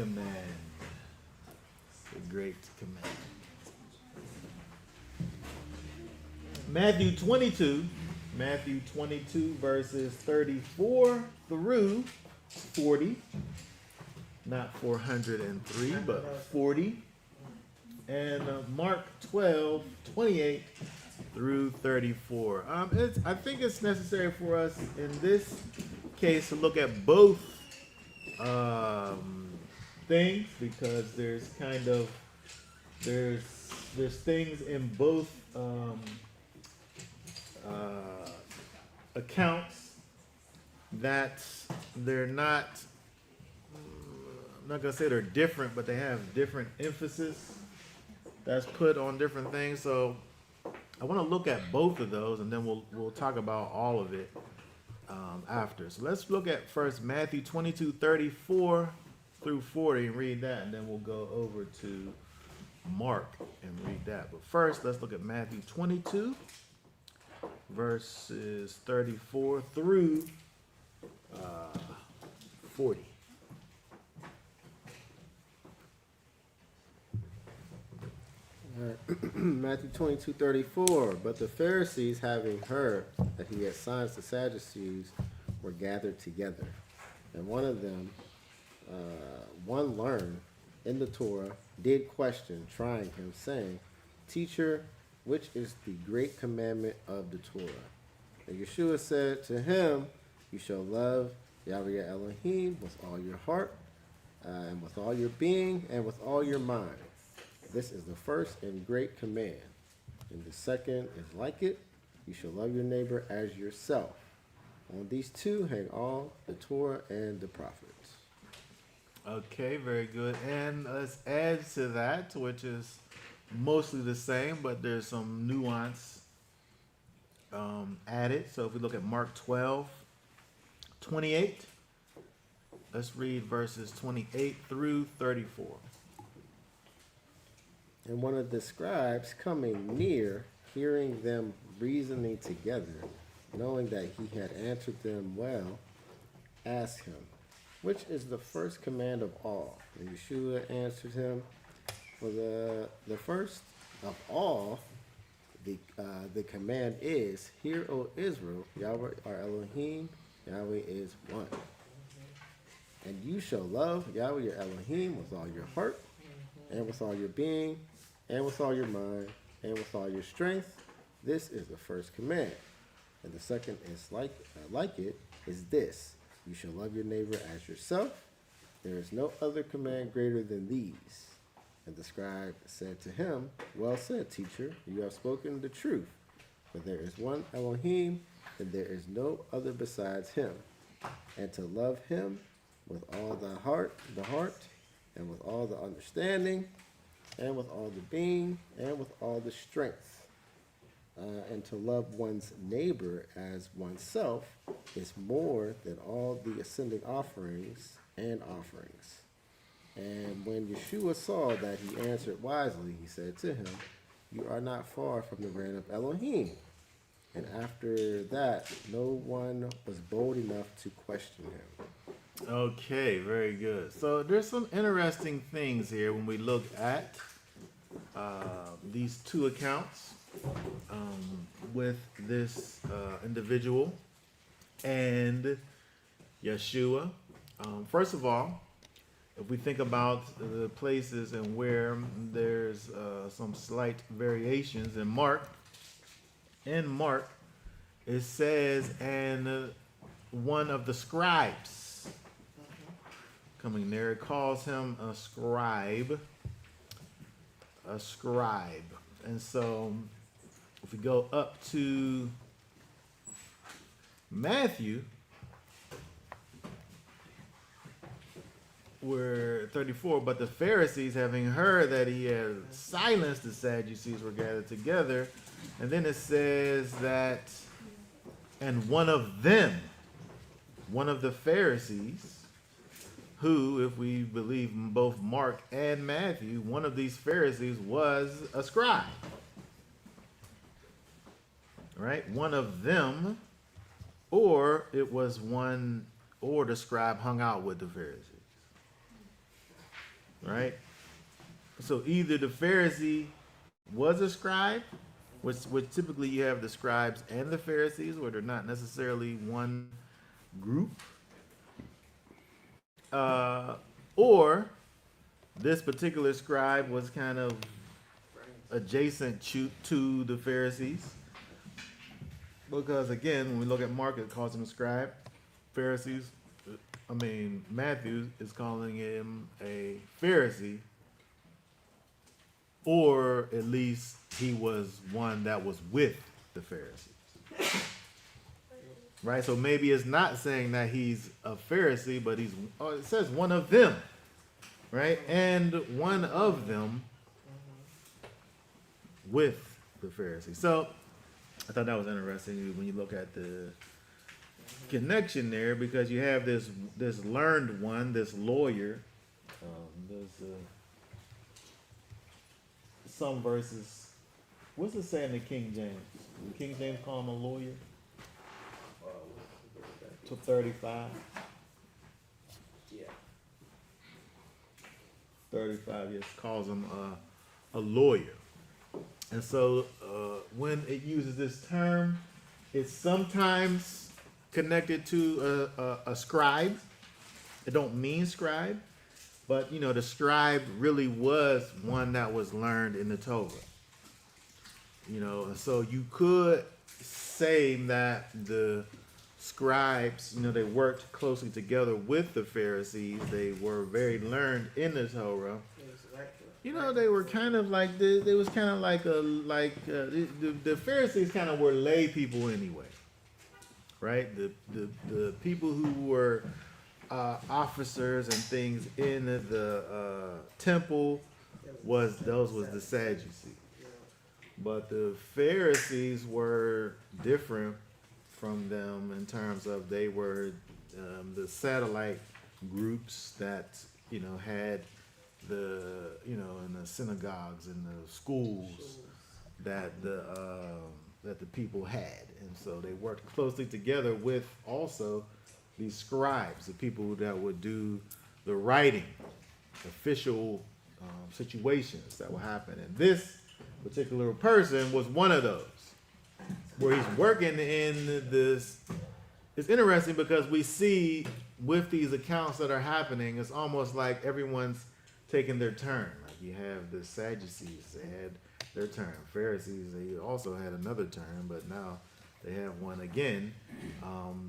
Command. The great command. Matthew 22. Matthew 22 verses 34 through 40. Not 403, but 40. And Mark 12, 28 through 34. I think it's necessary for us in this case to look at both things, because there's there's things in both accounts that they're not. I'm not gonna say they're different, but they have different emphasis that's put on different things. So I want to look at both of those, and then we'll talk about all of it after. So let's look at first Matthew 22, 34 through 40 and read that, and then we'll go over to Mark and read that. But first, let's look at Matthew 22, verses 34 through 40. Matthew 22:34. But the Pharisees, having heard that he had silenced the Sadducees, were gathered together. And one of them, one learned in the Torah, did question, trying him, saying, Teacher, which is the great commandment of the Torah? And Yeshua said to him, You shall love Yahweh your Elohim with all your heart, and with all your being, and with all your mind. This is the first and great command. And the second is like it. You shall love your neighbor as yourself. On these two hang all the Torah and the prophets. Okay, very good. And let's add to that, which is mostly the same, but there's some nuance added. So if we look at Mark 12, 28, let's read verses 28 through 34. And one of the scribes coming near, hearing them reasoning together, knowing that he had answered them well, asked him, Which is the first command of all? And Yeshua answered him, For the first of all, the command is, Hear, O Israel, Yahweh our Elohim, Yahweh is one. And you shall love Yahweh your Elohim with all your heart, and with all your being, and with all your mind, and with all your strength. This is the first command. And the second is like it, is this. You shall love your neighbor as yourself. There is no other command greater than these. And the scribe said to him, Well said, teacher, you have spoken the truth. For there is one Elohim, and there is no other besides him. And to love him with all the heart, and with all the understanding, and with all the being, and with all the strength. And to love one's neighbor as oneself is more than all the ascending offerings and offerings. And when Yeshua saw that he answered wisely, he said to him, You are not far from the reign of Elohim. And after that, no one was bold enough to question him. Okay, very good. So there's some interesting things here when we look at these two accounts with this individual and Yeshua. First of all, if we think about the places and where there's some slight variations in Mark, it says, and one of the scribes coming there, it calls him a scribe. And so if we go up to Matthew, we're 34, but the Pharisees, having heard that he had silenced the Sadducees, were gathered together. And then it says that, and one of the Pharisees, who, if we believe both Mark and Matthew, one of these Pharisees was a scribe. Right? One of them, or it was one, or the scribe hung out with the Pharisees. right? So either the Pharisee was a scribe, which typically you have the scribes and the Pharisees, where they're not necessarily one group, or this particular scribe was kind of adjacent to the Pharisees. Because again, when we look at Mark, it calls him a scribe. Pharisees, Matthew is calling him a Pharisee, or at least he was one that was with the Pharisees. Right? So maybe it's not saying that he's a Pharisee, but it says one of them. Right? And one of them with the Pharisees. So I thought that was interesting when you look at the connection there, because you have this learned one, this lawyer. There's some verses. What's it say in the King James? The King James call him a lawyer. To 35. Yeah. 35, yes, calls him a lawyer. And so when it uses this term, it's sometimes connected to a scribe. It don't mean scribe, but the scribe really was one that was learned in the Torah. And so you could say that the scribes, they worked closely together with the Pharisees. They were very learned in the Torah. They were kind of like the Pharisees kind of were lay people anyway, right? The people who were officers and things in the temple was the Sadducees, but the Pharisees were different from them in terms of they were the satellite groups that had the in the synagogues and the schools that the people had, and so they worked closely together with also these scribes, the people that would do the writing, official situations that would happen. And this particular person was one of those, where he's working in this. It's interesting because we see with these accounts that are happening, it's almost like everyone's taking their turn. Like you have the Sadducees, they had their turn. Pharisees, they also had another turn, but now they have one again.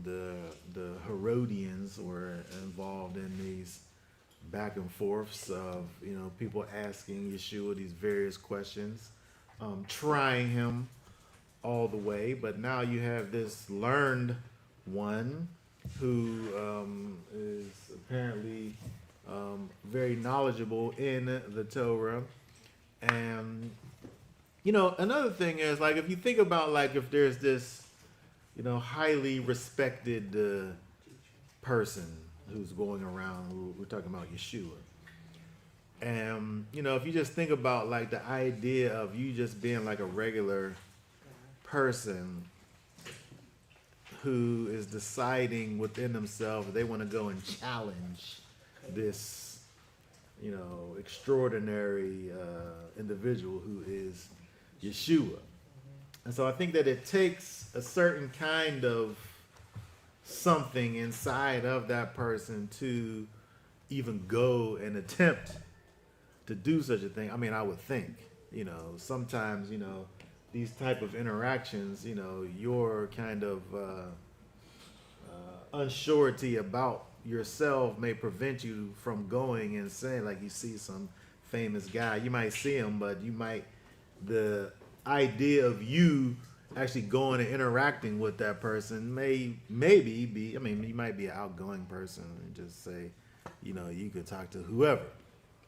The Herodians were involved in these back and forths of people asking Yeshua these various questions, trying him all the way. But now you have this learned one who is apparently very knowledgeable in the Torah. And another thing is, like, if you think about, like, if there's this highly respected person who's going around, we're talking about Yeshua, and if you just think about, like, the idea of you just being like a regular person who is deciding within themselves they want to go and challenge this extraordinary individual who is Yeshua. And so I think that it takes a certain kind of something inside of that person to even go and attempt to do such a thing. I mean, I would think, sometimes, these type of interactions, your kind of unsurety about yourself may prevent you from going and saying, like, you see some famous guy, you might see him, but the idea of you actually going and interacting with that person maybe be, you might be an outgoing person and just say, you could talk to whoever.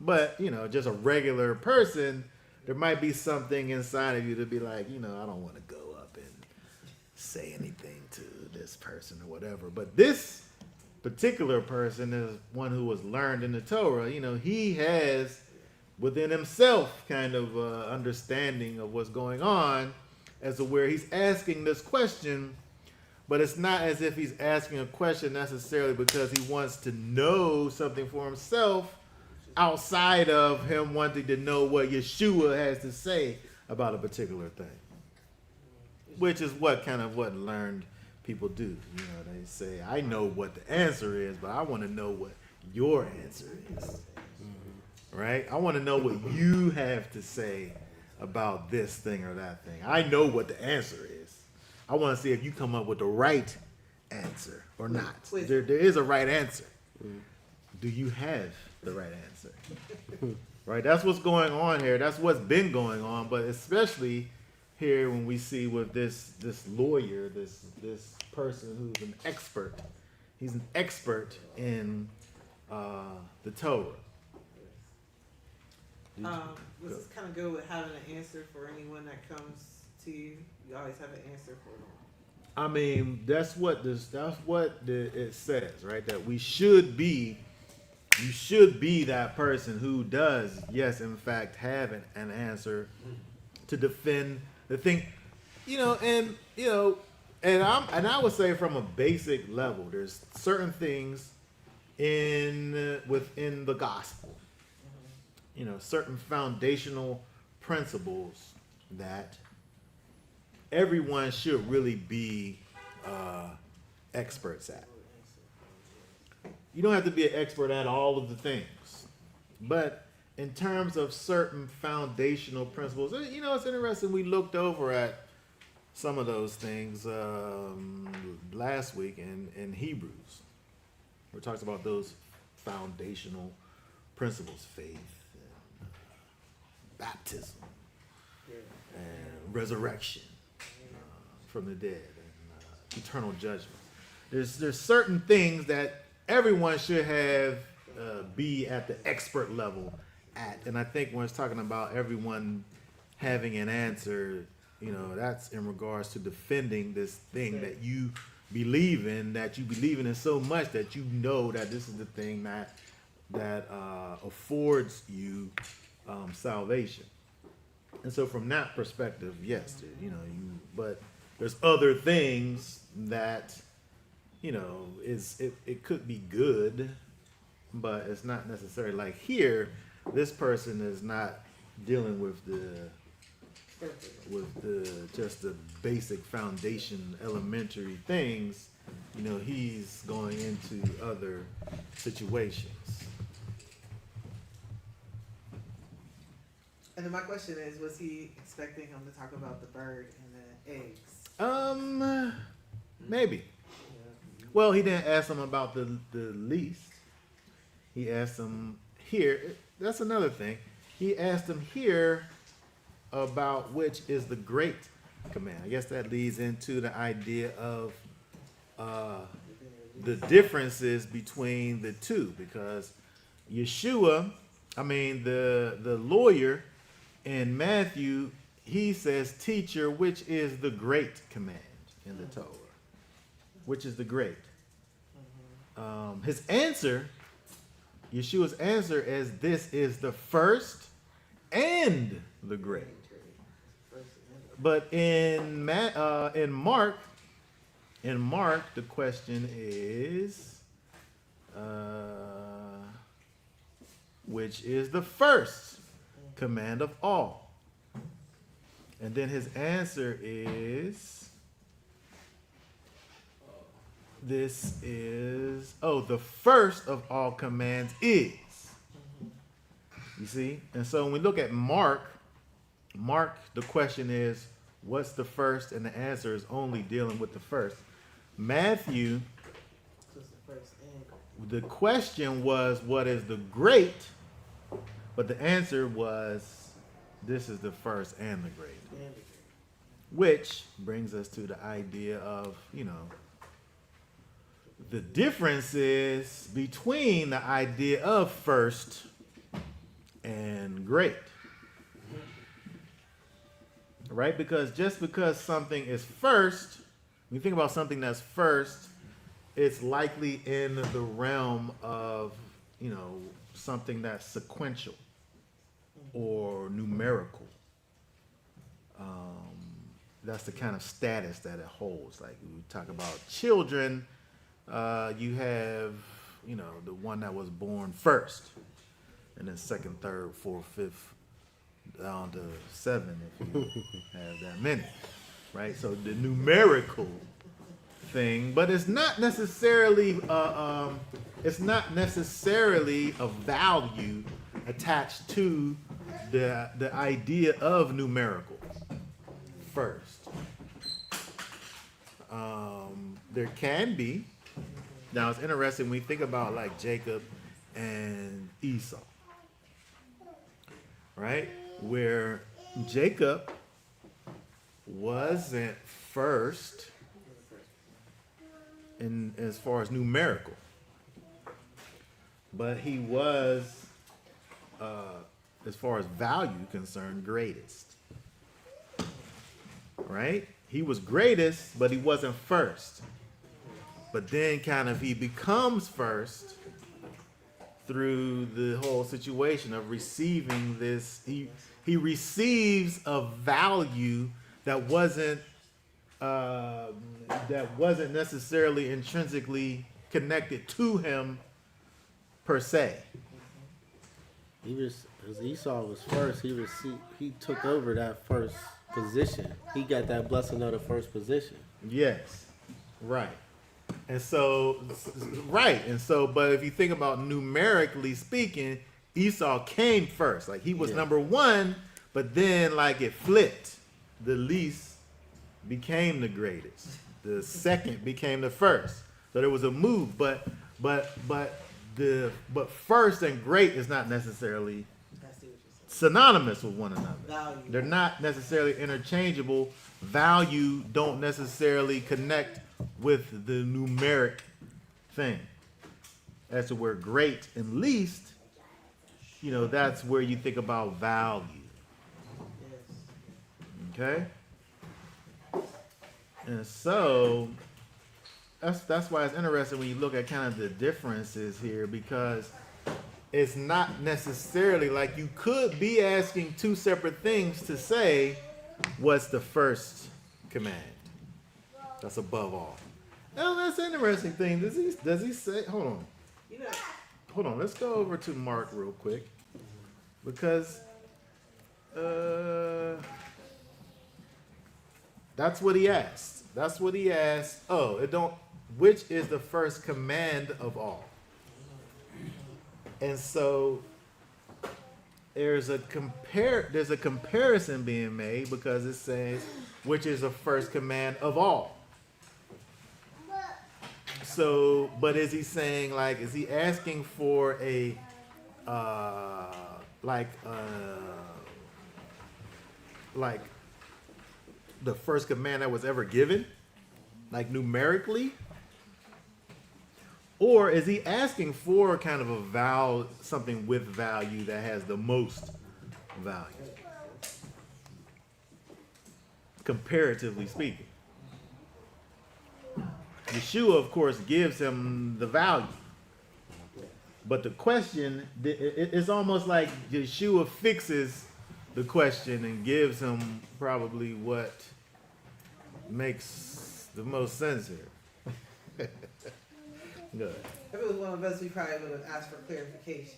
But, just a regular person, there might be something inside of you to be like, I don't want to go up and say anything to this person or whatever. But this particular person is one who was learned in the Torah. He has within himself kind of understanding of what's going on, as to where he's asking this question, but it's not as if he's asking a question necessarily because he wants to know something for himself, outside of him wanting to know what Yeshua has to say about a particular thing, which is what learned people do. You know, they say, I know what the answer is, but I want to know what your answer is. Right? I want to know what you have to say about this thing or that thing. I know what the answer is. I want to see if you come up with the right answer or not. There is a right answer. Do you have the right answer? Right? That's what's going on here. That's what's been going on, but especially here when we see with this lawyer, this person who's an expert. He's an expert in the Torah. Was this kind of good with having an answer for anyone that comes to you? You always have an answer for them. I mean, that's what it says, right? That you should be that person who does, yes, in fact, have an answer to defend the thing, and I would say from a basic level, there's certain things within the gospel, certain foundational principles that everyone should really be experts at. You don't have to be an expert at all of the things, but in terms of certain foundational principles, it's interesting. We looked over at some of those things last week in Hebrews. We talked about those foundational principles: faith, and, baptism, and resurrection from the dead, and eternal judgment. There's certain things that everyone should be at the expert level at, and I think when it's talking about everyone having an answer, that's in regards to defending this thing that you believe in so much that you know that this is the thing that affords you salvation. And so from that perspective, yes, but there's other things that it could be good, but it's not necessarily like here. This person is not dealing with just the basic foundation, elementary things. He's going into other situations. And then my question is, was he expecting him to talk about the bird and the eggs? Maybe. Well, he didn't ask him about the least. He asked him here. That's another thing. He asked him here about which is the great command. I guess that leads into the idea of the differences between the two, because Yeshua, the lawyer in Matthew, he says, "Teacher, which is the great command in the Torah? Which is the great?" His answer, Yeshua's answer, is this is the first and the great. But in Mark, the question is, which is the first command of all? And then his answer is, this is, the first of all commands is. You see? And so when we look at Mark, the question is, what's the first? And the answer is only dealing with the first. Matthew, the question was, what is the great? But the answer was, this is the first and the great. Which brings us to the idea of, the differences between the idea of first and great. Right? Because just because something is first, when you think about something that's first, it's likely in the realm of, something that's sequential or numerical. That's the kind of status that it holds. Like we talk about children, you have, the one that was born first. and then second, third, fourth, fifth, down to 7 if you have that many, right? So the numerical thing, but it's not necessarily a value attached to the idea of numerical first. There can be. Now it's interesting when we think about like Jacob and Esau, right? Where Jacob wasn't first in as far as numerical, but he was, as far as value concerned, greatest. Right? He was greatest, but he wasn't first. But then kind of he becomes first through the whole situation of receiving this. He receives a value that wasn't necessarily intrinsically connected to him per se. Because Esau was first, he took over that first position. He got that blessing of the first position. Yes, right. And so, but if you think about numerically speaking, Esau came first. Like he was number one, but then like it flipped. The least became the greatest. The second became the first. So there was a move, but first and great is not necessarily I see what you're saying. synonymous with one another. Value. They're not necessarily interchangeable. Value don't necessarily connect with the numeric thing. As to where great and least, that's where you think about value. Yes. Okay? And so that's why it's interesting when you look at kind of the differences here, because it's not necessarily like you could be asking two separate things to say what's the first command. That's above all. Now that's an interesting thing. Does he say? Hold on. Let's go over to Mark real quick, because that's what he asked. Oh, which is the first command of all? And so there's a comparison being made, because it says, which is the first command of all. So, but is he saying, like, is he asking for like the first command that was ever given, like numerically? Or is he asking for kind of something with value that has the most value, comparatively speaking? Yeshua, of course, gives him the value. But the question, it's almost like Yeshua fixes the question and gives him probably what makes the most sense here. Good. If it was one of us, we probably would have asked for clarification.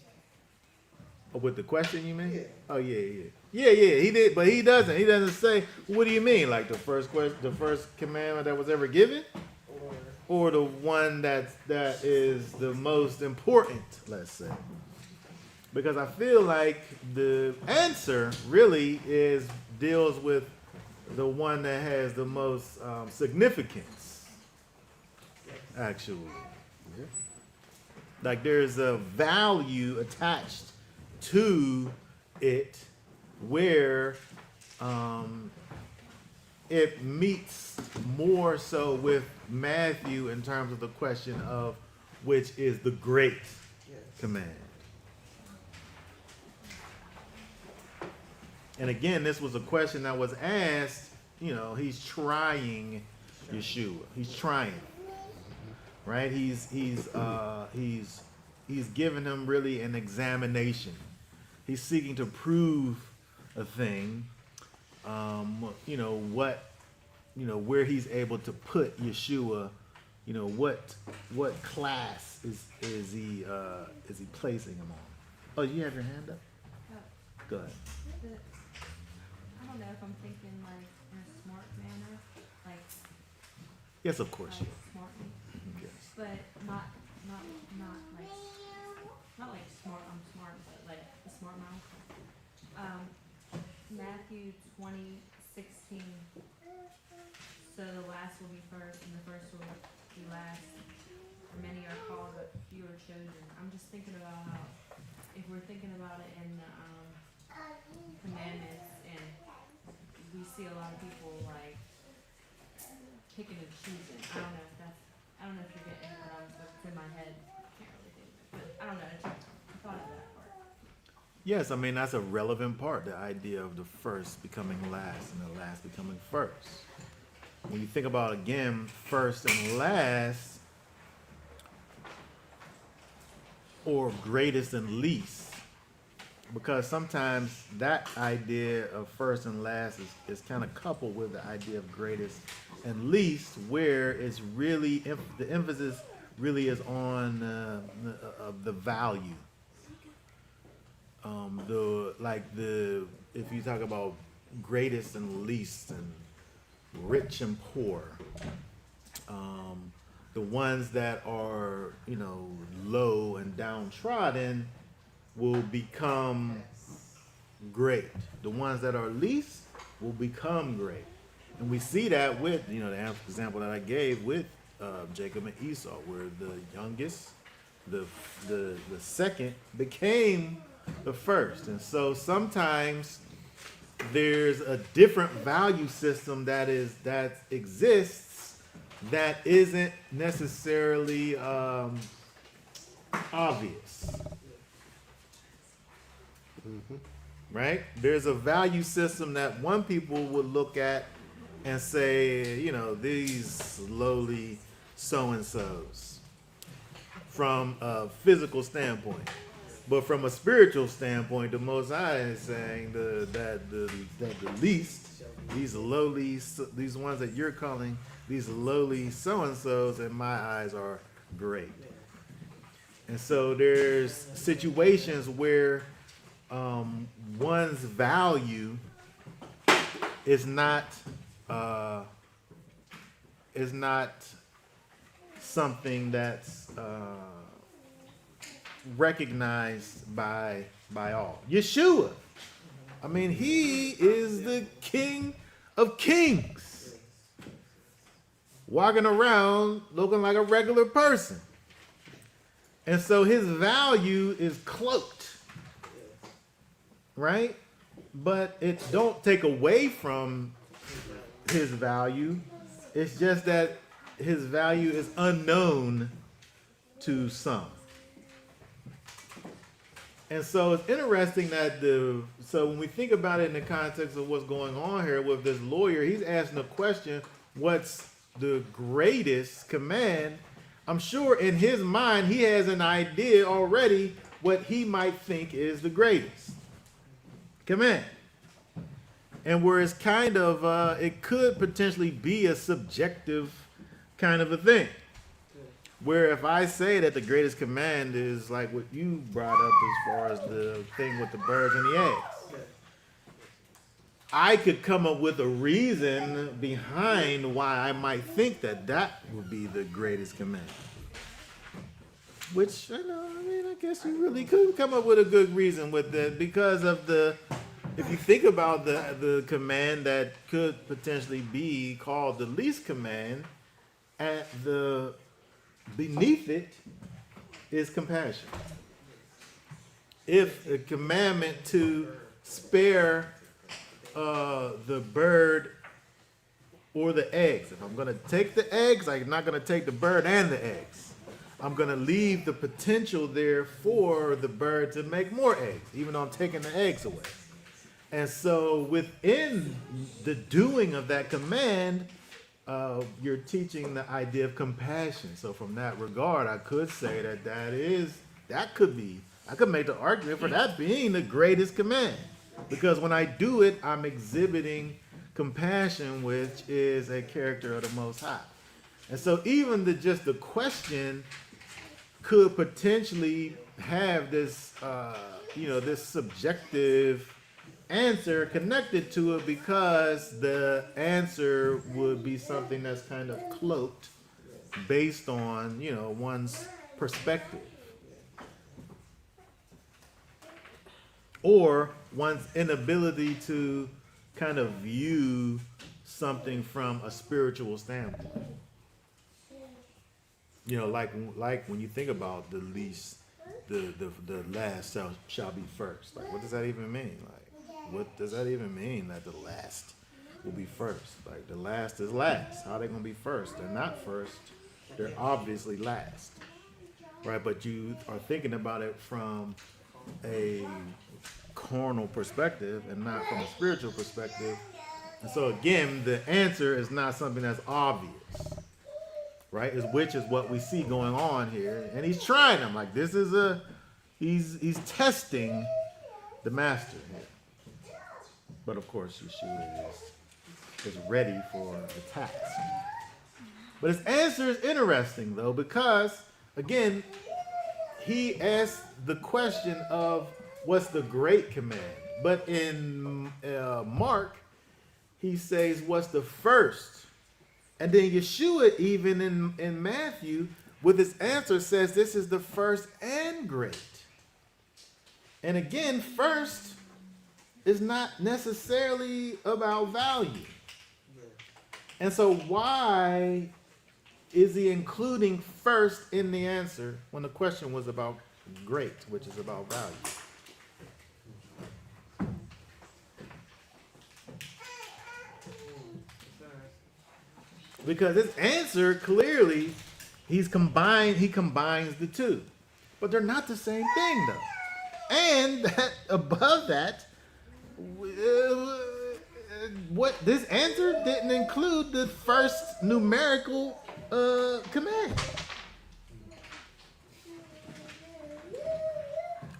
Oh, with the question, you mean? Yeah. Oh, yeah. He did, but he doesn't. He doesn't say, what do you mean? Like the first commandment that was ever given? Or the one that is the most important, let's say. Because I feel like the answer really deals with the one that has the most significance, actually. Yeah. Like there's a value attached to it where it meets more so with Matthew in terms of the question of which is the great Yes. command. And again, this was a question that was asked, he's trying Yeshua. He's trying. Right? He's giving him really an examination. He's seeking to prove a thing. Where he's able to put Yeshua, what class is he placing him on? Oh, you have your hand up? Go ahead. I don't know if I'm thinking like in a smart manner, like Yes, of course you smartly, are. Yes. but not like not like smart. I'm smart, but like a smart mouth. Matthew 20:16. So the last will be first, and the first will be last. For many are called, but few are chosen. I'm just thinking about how, if we're thinking about it in the commandments, and we see a lot of people like picking and choosing. I don't know if that's, I don't know if you're getting what's in my head. Can't really think of it, but I don't know. I thought of that part. Yes, I mean, that's a relevant part, the idea of the first becoming last and the last becoming first. When you think about, again, first and last, or greatest and least, because sometimes that idea of first and last is kind of coupled with the idea of greatest and least, where it's really, the emphasis really is on the value. If you talk about greatest and least and rich and poor, the ones that are, low and downtrodden will become great. The ones that are least will become great. And we see that with, the example that I gave with Jacob and Esau, where the youngest, the second became the first. And so sometimes there's a different value system that exists that isn't necessarily obvious. Right? There's a value system that one people would look at and say, these lowly so-and-sos from a physical standpoint. But from a spiritual standpoint, the Most High is saying that the least, these ones that you're calling these lowly so-and-sos in my eyes are great. And so there's situations where one's value is not something that's recognized by all. Yeshua, I mean, he is the King of Kings, walking around looking like a regular person, and so his value is cloaked, right? But it don't take away from his value. It's just that his value is unknown to some. And so it's interesting that so when we think about it in the context of what's going on here with this lawyer, he's asking the question, what's the greatest command? I'm sure in his mind, he has an idea already what he might think is the greatest command. And where it's kind of, it could potentially be a subjective kind of a thing. Where if I say that the greatest command is like what you brought up as far as the thing with the birds and the eggs, I could come up with a reason behind why I might think that would be the greatest command. Which, I guess you really could come up with a good reason with that, because of if you think about the command that could potentially be called the least command, beneath it is compassion. If a commandment to spare the bird or the eggs, if I'm going to take the eggs, I'm not going to take the bird and the eggs. I'm going to leave the potential there for the bird to make more eggs, even though I'm taking the eggs away. And so within the doing of that command, you're teaching the idea of compassion. So from that regard, I could say I could make the argument for that being the greatest command. Because when I do it, I'm exhibiting compassion, which is a character of the Most High. And so even just the question could potentially have this this subjective answer connected to it because the answer would be something that's kind of cloaked based on, one's perspective or one's inability to kind of view something from a spiritual standpoint. Like when you think about the least, the last shall be first. Like, what does that even mean? Like, what does that even mean that the last will be first? Like, the last is last. How are they gonna be first? They're not first. They're obviously last, right? But you are thinking about it from a carnal perspective and not from a spiritual perspective. And so again, the answer is not something that's obvious, right? Which is what we see going on here. And he's trying them. Like, this is he's testing the master here. But of course, Yeshua is ready for the task. But his answer is interesting, though, because, again, he asked the question of what's the great command. But in Mark, he says, what's the first? And then Yeshua, even in Matthew, with his answer, says this is the first and great. And again, first is not necessarily about value. And so why is he including first in the answer when the question was about great, which is about value? Because his answer clearly, he combines the two. But they're not the same thing, though. And above that, what this answer didn't include the first numerical command.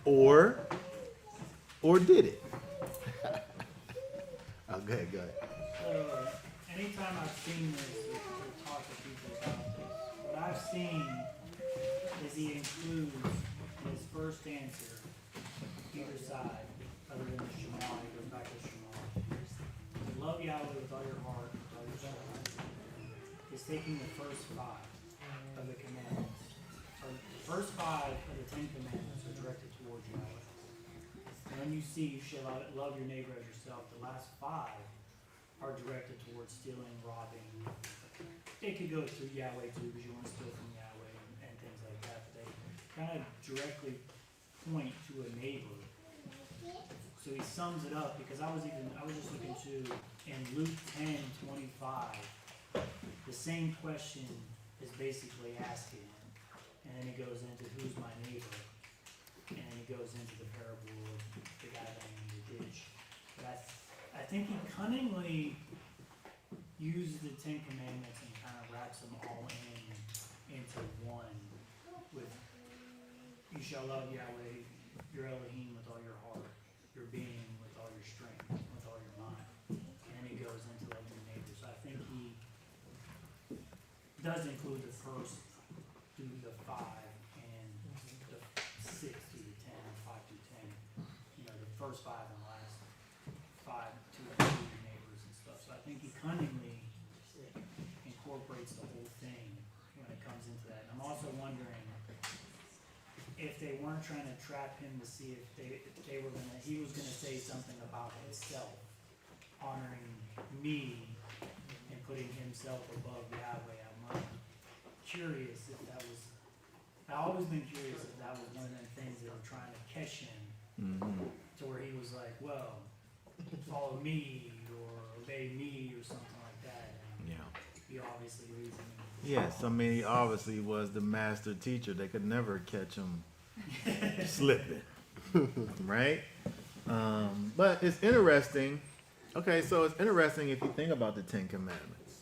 Or did it? Okay, go ahead. Anytime I've seen this or talked to people about this, what I've seen is he includes in his first answer either side, other than the Shema. He goes back to Shema. Love Yahweh with all your heart, with all your soul. He's taking the first five of the commandments. Or the first five of the 10 commandments are directed towards Yahweh. And then you see you shall love your neighbor as yourself. The last five are directed towards stealing, robbing. It could go through Yahweh too, because you want to steal from Yahweh and things like that. But they kind of directly point to a neighbor. So he sums it up, because I was just looking to, in Luke 10:25, the same question is basically asking, and then he goes into who's my neighbor, and then he goes into the parable of the guy laying in the ditch. But I think he cunningly uses the 10 commandments and kind of wraps them all into one. With you shall love Yahweh, your Elohim, with all your heart, your being, with all your strength, with all your mind. And then he goes into loving your neighbor. So I think he does include the first through the 5 and the 6 through the 10, or 5 through 10. The first 5 and the last 5 to include your neighbors and stuff. So I think he cunningly incorporates the whole thing when it comes into that. And I'm also wondering if they weren't trying to trap him to see if they were he was gonna say something about himself, honoring me and putting himself above Yahweh. I'm curious if that was. I've always been curious if that was one of the things that were trying to catch him, to where he was like, well, follow me or obey me or something like that. And Yeah. he obviously reasoned. Yes, I mean, he obviously was the master teacher. They could never catch him slipping, right? But it's interesting. Okay, so it's interesting if you think about the 10 Commandments.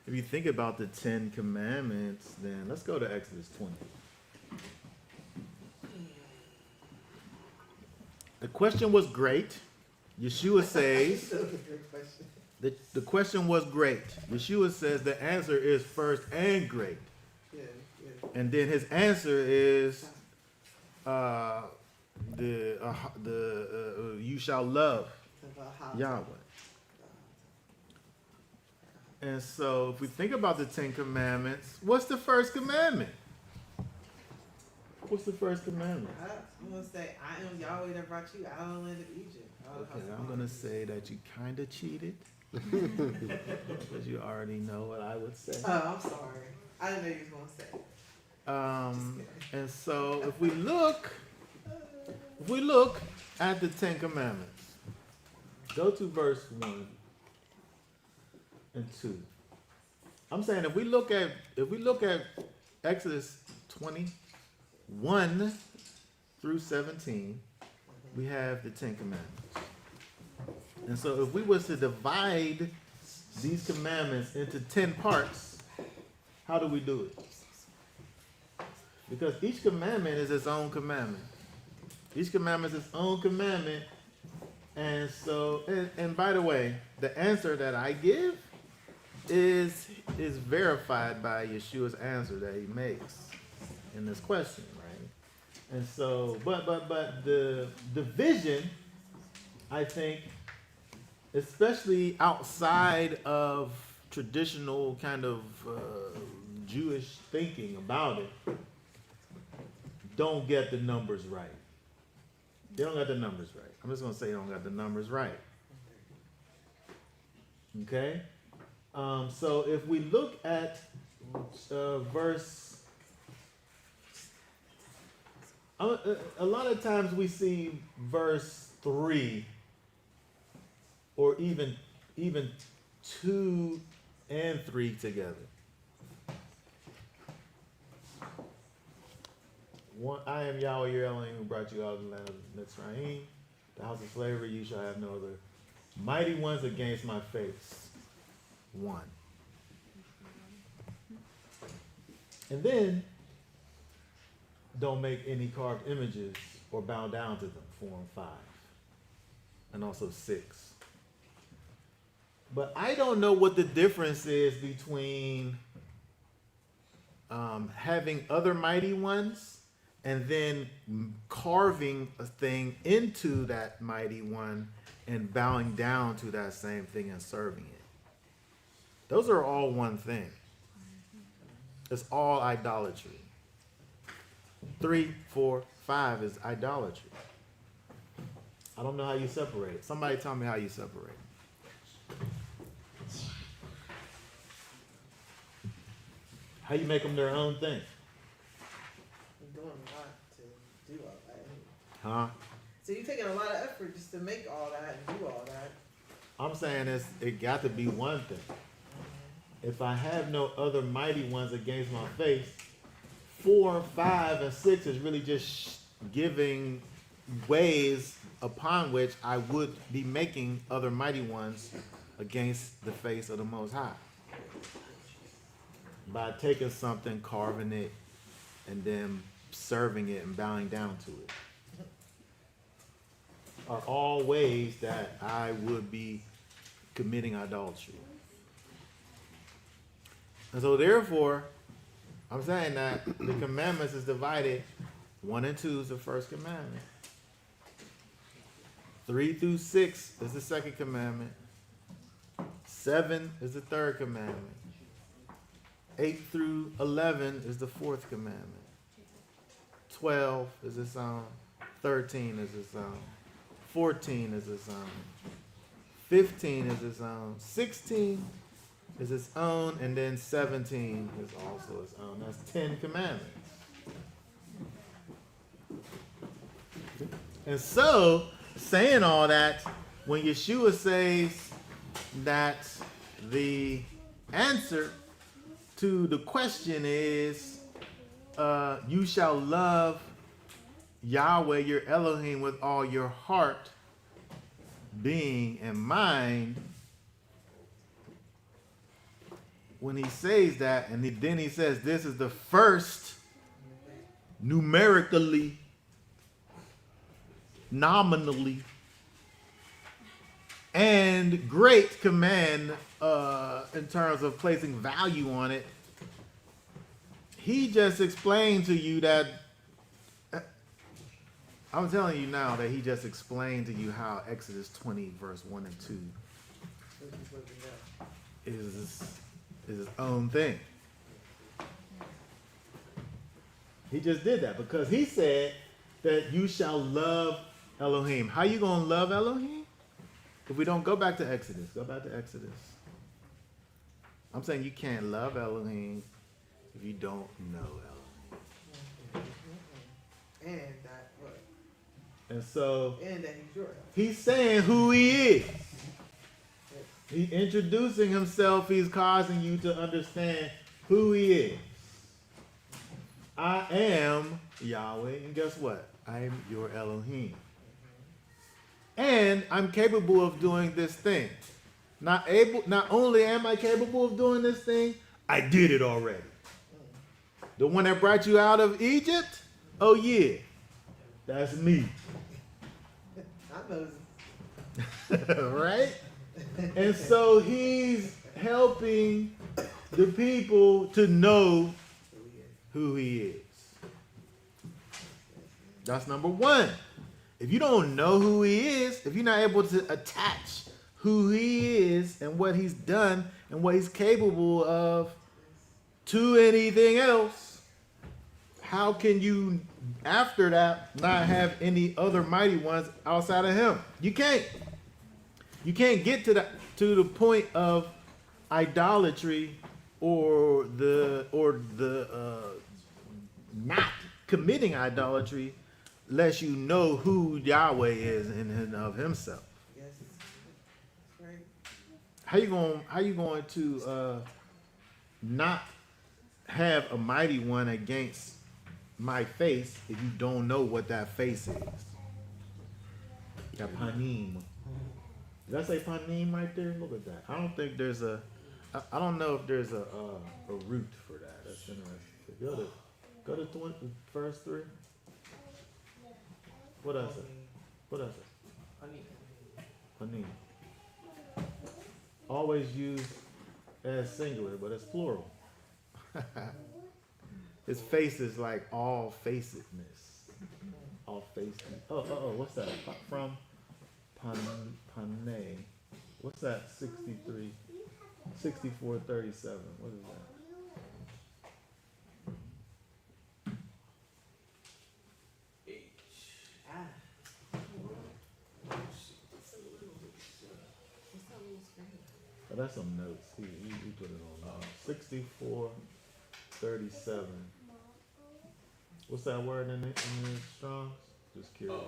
If you think about the 10 Commandments, then let's go to Exodus 20. The question was great. Yeshua says, the question was great. Yeshua says the answer is first and great. Yeah. And then his answer is you shall love The Yahweh. And so, if we think about the 10 Commandments, what's the first commandment? What's the first commandment? I'm gonna say, I am Yahweh that brought you out of the land of Egypt. Okay, I'm gonna say that you kind of cheated because you already know what I would say. Oh, I'm sorry. I didn't know you was gonna say. And so, if we look at the 10 Commandments, go to verse 1 and 2. I'm saying if we look at Exodus 21 through 17, we have the 10 Commandments. And so if we was to divide these commandments into 10 parts, how do we do it? Because each commandment is its own commandment. Each commandment is its own commandment. And so, and by the way, the answer that I give is verified by Yeshua's answer that he makes in this question, right? And so, but the division, I think, especially outside of traditional kind of Jewish thinking about it, don't get the numbers right. They don't got the numbers right. I'm just going to say they don't got the numbers right. Okay? So if we look at verse... a lot of times we see verse 3 or even 2 and 3 together. One, I am Yahweh your Elohim who brought you out of the land of Mitzrayim, the house of slavery. You shall have no other mighty ones against my face. 1. And then don't make any carved images or bow down to them. 4 and 5. And also 6. But I don't know what the difference is between having other mighty ones and then carving a thing into that mighty one and bowing down to that same thing and serving it. Those are all one thing. It's all idolatry. 3, 4, 5 is idolatry. I don't know how you separate it. Somebody tell me how you separate it. How you make them their own thing? I'm doing a lot to do all that. Huh? So you're taking a lot of effort just to make all that and do all that. I'm saying it got to be one thing. If I have no other mighty ones against my face, 4, 5, and 6 is really just giving ways upon which I would be making other mighty ones against the face of the Most High. By taking something, carving it, and then serving it and bowing down to it. Are all ways that I would be committing idolatry. And so therefore, I'm saying that the commandments is divided. 1 and 2 is the first commandment. 3 through 6 is the second commandment. 7 is the third commandment. 8 through 11 is the fourth commandment. 12 is its own. 13 is its own. 14 is its own. 15 is its own. 16 is its own. And then 17 is also its own. That's 10 commandments. And so, saying all that, when Yeshua says that the answer to the question is, you shall love Yahweh your Elohim with all your heart, being, and mind. When he says that, and then he says this is the first numerically, nominally, and great command in terms of placing value on it. He just explained to you that I'm telling you now that he just explained to you how Exodus 20 verse 1 and 2 This is what we know. is his own thing. He just did that because he said that you shall love Elohim. How you gonna love Elohim? If we don't go back to Exodus, go back to Exodus. I'm saying you can't love Elohim if you don't know Elohim. And that what? And so And that he's yours. he's saying who he is. He's introducing himself. He's causing you to understand who he is. I am Yahweh, and guess what? I am your Elohim. And I'm capable of doing this thing. Not only am I capable of doing this thing, I did it already. The one that brought you out of Egypt? Oh yeah. That's me. I know. Right? And so he's helping the people to know who he is. That's number one. If you don't know who he is, if you're not able to attach who he is and what he's done and what he's capable of to anything else, how can you, after that, not have any other mighty ones outside of him? You can't. You can't get to the point of idolatry or the not committing idolatry unless you know who Yahweh is in and of himself. Yes. That's right. How you going to not have a mighty one against my face if you don't know what that face is? That panim. Did I say panim right there? Look at that. I don't think there's I don't know if there's a root for that. That's interesting. Go to 20, verse 3. What else? What else? Panim. Always used as singular, but it's plural. His face is like all facedness. All facedness. Oh, what's that? From Panay. What's that? 63. 6437. What is that? Ah. Oh, that's some notes. He put it on. 6437. What's that word in the Strong's? Just curious.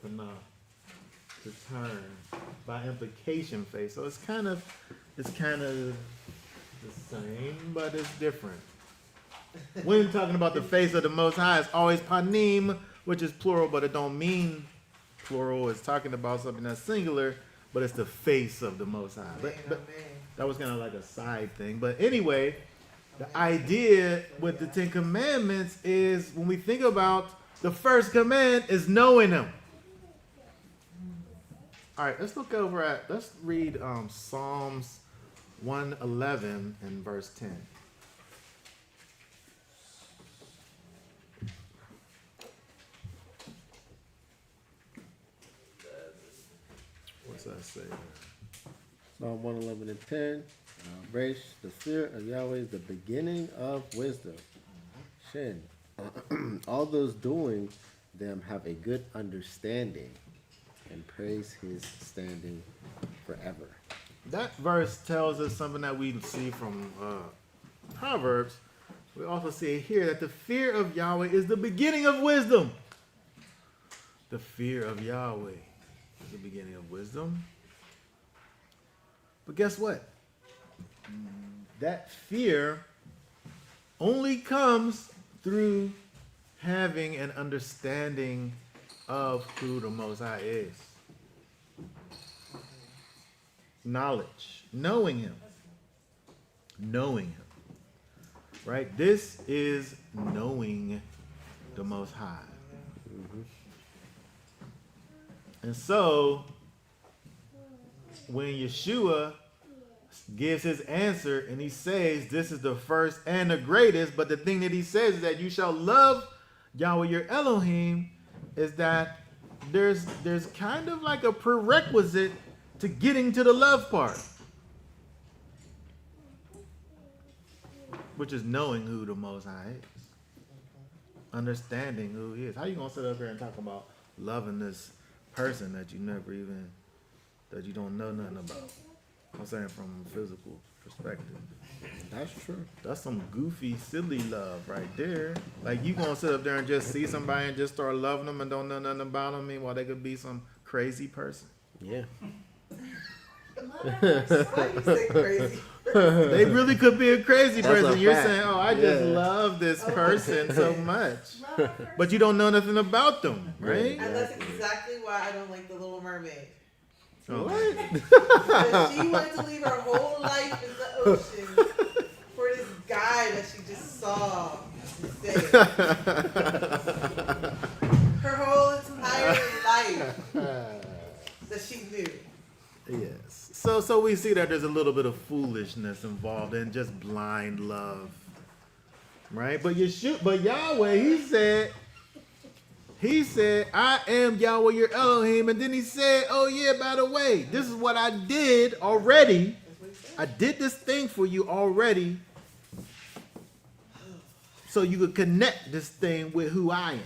Panah. To turn. By implication, face. So it's kind of the same, but it's different. When talking about the face of the Most High, it's always panim, which is plural, but it don't mean plural. It's talking about something that's singular, but it's the face of the Most High. But that was kind of like a side thing. But anyway, the idea with the Ten Commandments is when we think about the first command is knowing Him. All right, let's read Psalms 111 and verse 10. What's that say? Psalm 111 and 10. Embrace the fear of Yahweh is the beginning of wisdom. Shin. All those doing them have a good understanding and praise his standing forever. That verse tells us something that we see from Proverbs. We also see here that the fear of Yahweh is the beginning of wisdom. The fear of Yahweh is the beginning of wisdom. But guess what? That fear only comes through having an understanding of who the Most High is. Knowledge. Knowing Him. Knowing Him. Right? This is knowing the Most High. And so, when Yeshua gives his answer and he says this is the first and the greatest, but the thing that he says is that you shall love Yahweh your Elohim, is that there's kind of like a prerequisite to getting to the love part, which is knowing who the Most High is, understanding who he is. How you gonna sit up here and talk about loving this person that you never even, that you don't know nothing about? I'm saying from a physical perspective. That's true. That's some goofy, silly love right there. Like, you gonna sit up there and just see somebody and just start loving them and don't know nothing about them, meanwhile they could be some crazy person. Yeah. Why you say crazy? They really could be a crazy That's person. a You're fact. saying, oh, I just Yeah. love this Oh, person so much. Love at first But you don't know nothing about them, right? And that's exactly why I don't like The Little Mermaid. Oh. Because she wanted to leave her whole life in the ocean for this guy that she just saw. and saved. Her whole entire life that she knew. Yes. So we see that there's a little bit of foolishness involved in just blind love. Right? But Yahweh, he said, I am Yahweh your Elohim, and then he said, oh yeah, by the way, this is what I did already. That's what he said. I did this thing for you already, so you could connect this thing with who I am.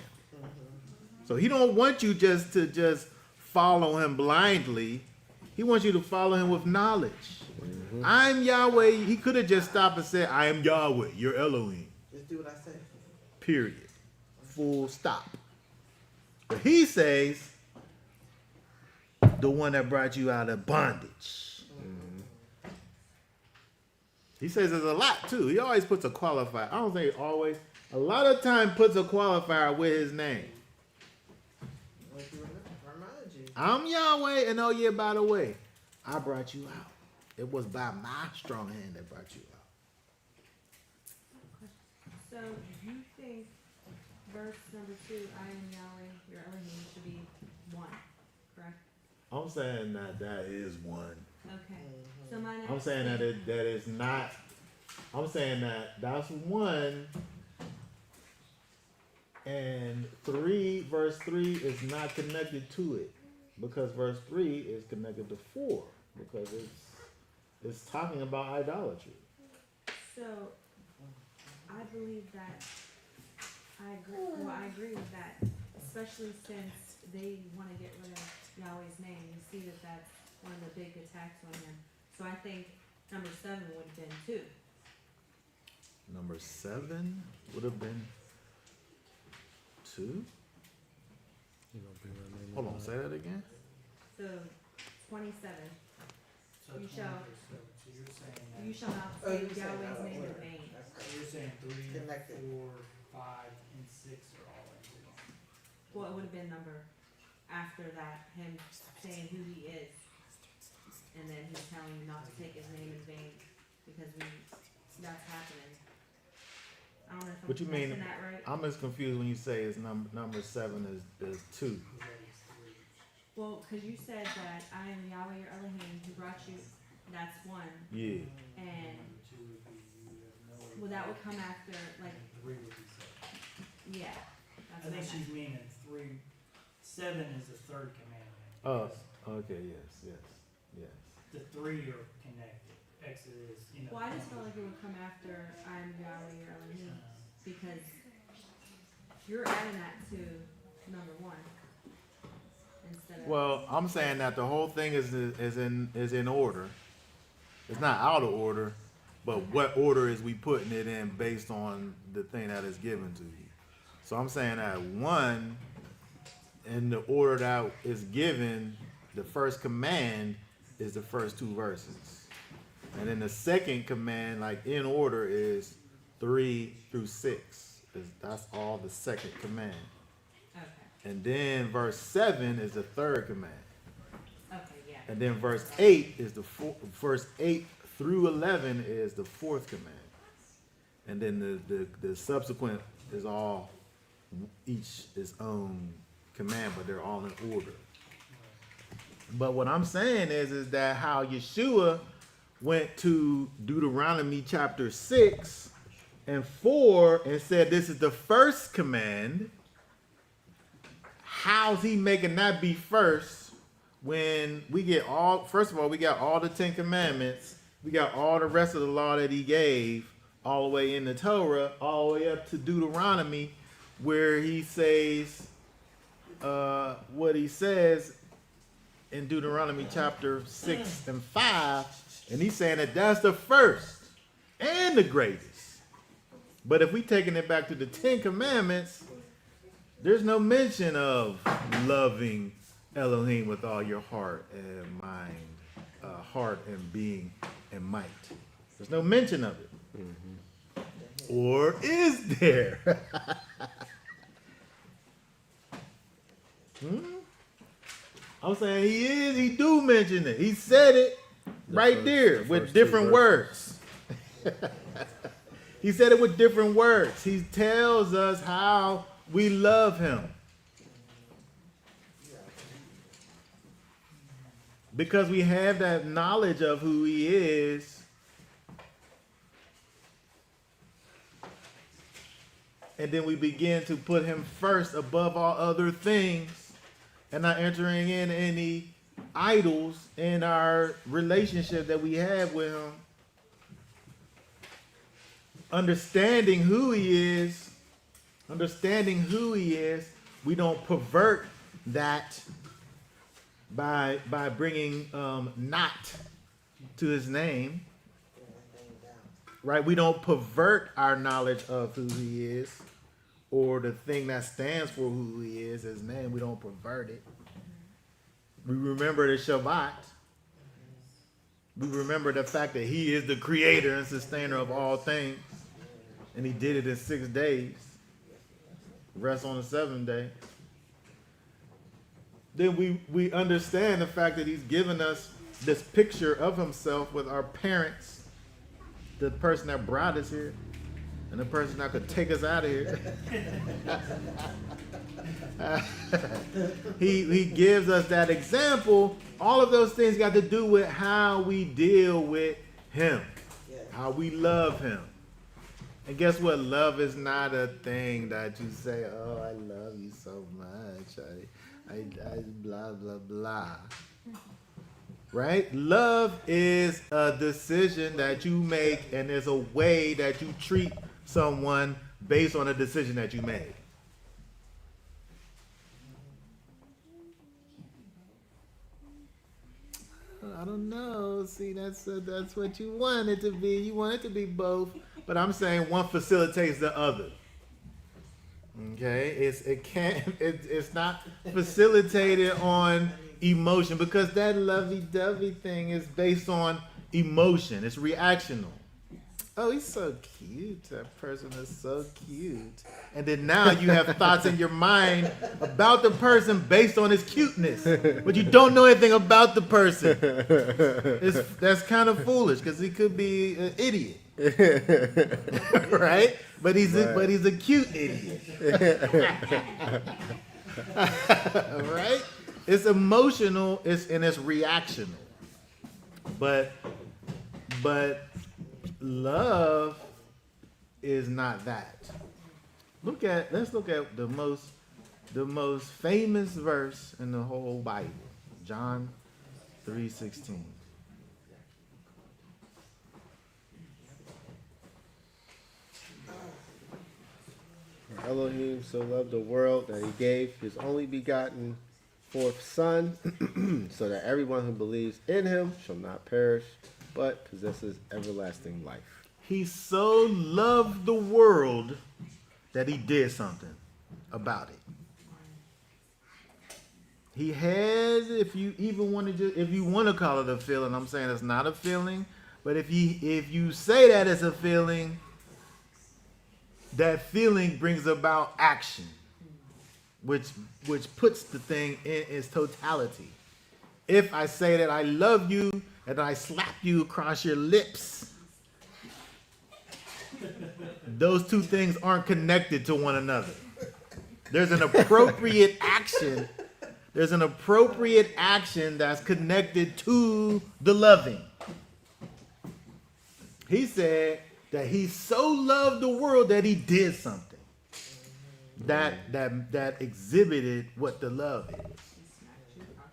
So he don't want you just to follow him blindly. He wants you to follow him with knowledge. I'm Yahweh. He could have just stopped and said, I am Yahweh, your Elohim. Just do what I say. Period. Full stop. But he says, the one that brought you out of bondage. He says there's a lot too. He always puts a qualifier. I don't think always. A lot of time puts a qualifier with his name. Like you remind you. I'm Yahweh, and oh yeah, by the way, I brought you out. It was by my strong hand that brought you out. So you think verse number 2, I am Yahweh, your Elohim, should be 1, correct? I'm saying that is one. Okay. So my next I'm saying that that is not. I'm saying that that's one. And verse 3 is not connected to it, because verse 3 is connected to 4, because it's talking about idolatry. So I believe that I agree with that, especially since they want to get rid of Yahweh's name. You see that that's one of the big attacks on him. So I think number 7 would have been 2. Number 7 would have been 2. Hold on, say that again. So 27. So You shall- 27. So you're saying that. You shall not Oh, say you said Yahweh's that name in word. vain. That's You're saying 3, Connected. 4, 5, and 6 are all included. Well, it would have been number after that, him saying who he is. And then he's telling you not to take his name in vain, because that's happening. I don't know if I'm What you mean? pronouncing that right. I'm as confused when you say it's number 7 is 2. Well, because you said that I am Yahweh your Elohim who brought you, that's 1. Yeah. And, Number 2 would be you have no. well, that would come after, like, 3 would be 7. yeah. I That's think what I she's meant. meaning 3. 7 is the third commandment. Oh, because okay, yes. The 3 are connected. Exodus, Well, I just felt like it would come after I am Yahweh your Elohim, because you're adding that to number 1 instead of. Well, I'm saying that the whole thing is in order. It's not out of order, but what order is we putting it in based on the thing that is given to you. So I'm saying that 1, in the order that is given, the first command is the first 2 verses. And then the second command, like in order, is 3 through 6. That's all the second command. Okay, And then verse 7 is the third command. okay, yeah. And then verse 8 is verse 8 through 11 is the 4th command. And then the subsequent is all each its own command, but they're all in order. But what I'm saying is that how Yeshua went to Deuteronomy chapter 6 and 4 and said this is the first command, how's he making that be first when we get all, first of all, we got all the 10 commandments, we got all the rest of the law that he gave all the way in the Torah, all the way up to Deuteronomy, where he says what he says in Deuteronomy chapter 6 and 5, and he's saying that that's the first and the greatest. But if we taking it back to the 10 commandments, there's no mention of loving Elohim with all your heart and mind, heart and being and might. There's no mention of it. Mm-hmm. Or is there? I'm saying he do mention it. He said it right there with different words. He said it with different words. He tells us how we love him. Because we have that knowledge of who he is. And then we begin to put him first above all other things and not entering in any idols in our relationship that we have with him. Understanding who he is, we don't pervert that by bringing not to his name, right? We don't pervert our knowledge of who he is or the thing that stands for who he is, his name. We don't pervert it. We remember the Shabbat. We remember the fact that he is the creator and sustainer of all things. And he did it in 6 days. Rest on the 7th day. Then we understand the fact that he's given us this picture of himself with our parents, the person that brought us here, and the person that could take us out of here. He gives us that example. All of those things got to do with how we deal with him, how we love him. And guess what? Love is not a thing that you say, oh, I love you so much. I blah, blah, blah. Right? Love is a decision that you make, and there's a way that you treat someone based on a decision that you made. I don't know. See, that's what you want it to be. You want it to be both. But I'm saying one facilitates the other. Okay, it's not facilitated on emotion, because that lovey-dovey thing is based on emotion. It's reactional. Oh, he's so cute. That person is so cute. And then now you have thoughts in your mind about the person based on his cuteness, but you don't know anything about the person. That's kind of foolish, because he could be an idiot. Right? But he's a cute idiot. Right? It's emotional, it's reactional. But love is not that. Let's look at the most famous verse in the whole Bible. John 3:16. Elohim so loved the world that he gave his only begotten fourth son, so that everyone who believes in him shall not perish, but possesses everlasting life. He so loved the world that he did something about it. He has, if you want to call it a feeling, I'm saying it's not a feeling, but if you say that it's a feeling, that feeling brings about action, which puts the thing in its totality. If I say that I love you and I slap you across your lips, those two things aren't connected to one another. There's an appropriate action. There's an appropriate action that's connected to the loving. He said that he so loved the world that he did something that exhibited what the love is. He smacked you across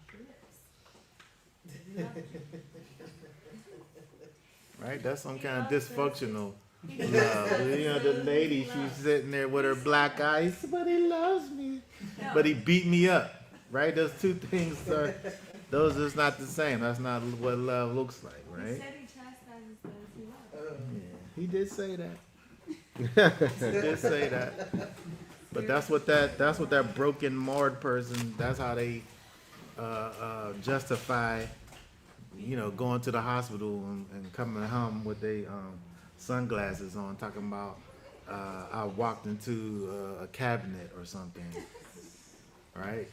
your lips. Right? That's some kind of dysfunctional love. You know, the lady, she's sitting there with her black eyes, but he loves me. But he beat me up. Right? Those two things are, those is not the same. That's not what love looks like, He right? said he chastises those he loves. Yeah, he did say that. He did say that. But that's what that broken, marred person, that's how they justify, you know, going to the hospital and coming home with their sunglasses on, talking about I walked into a cabinet or something, right?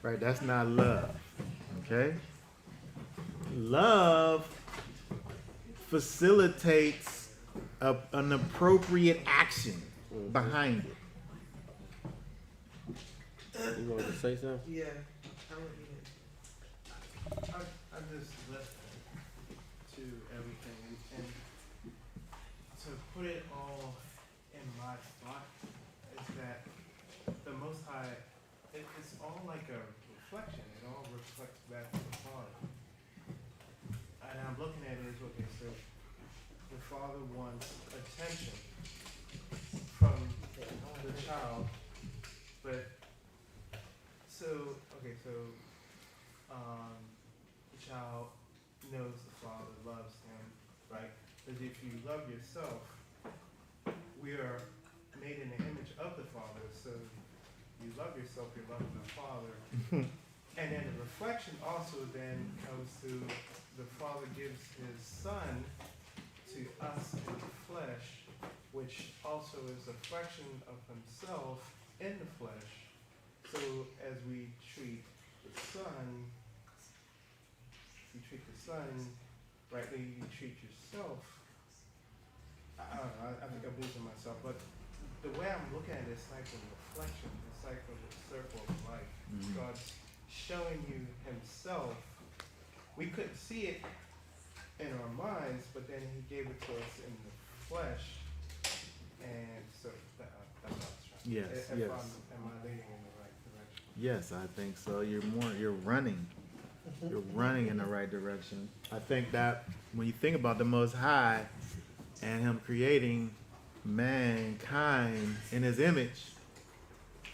Right, that's not love, okay? Love facilitates an appropriate action behind it. You wanted to say something? Yeah, I would eat it. I just listened to everything and to put it all in my thought is that the Most High, it's all like a reflection. It all reflects back to the Father. And I'm looking at it as, okay, so the Father wants attention from the child, but so, okay, so the child knows the Father, loves him, right? But if you love yourself, we are made in the image of the Father, so you love yourself, you're loving the Father. And then the reflection also then comes to the Father gives his Son to us in the flesh, which also is a reflection of himself in the flesh. So as we treat the Son, you treat the Son rightly, you treat yourself. I don't know, I think I'm losing myself, but the way I'm looking at it, it's like a reflection, it's like a circle of life. God's showing you himself. We couldn't see it in our minds, but then he gave it to us in the flesh. And so that's what I was trying to Yes, Am yes. I leading in the right direction? Yes, I think so. You're running. You're running in the right direction. I think that when you think about the Most High and him creating mankind in his image,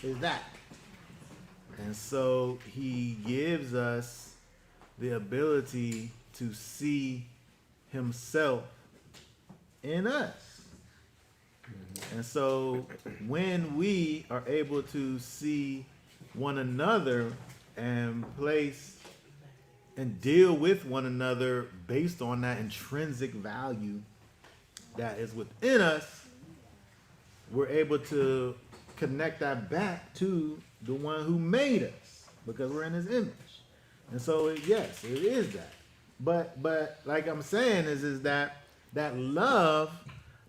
is that. And so he gives us the ability to see himself in us. And so when we are able to see one another and place and deal with one another based on that intrinsic value that is within us, we're able to connect that back to the one who made us because we're in his image. And so yes, it is that. But like I'm saying is that love,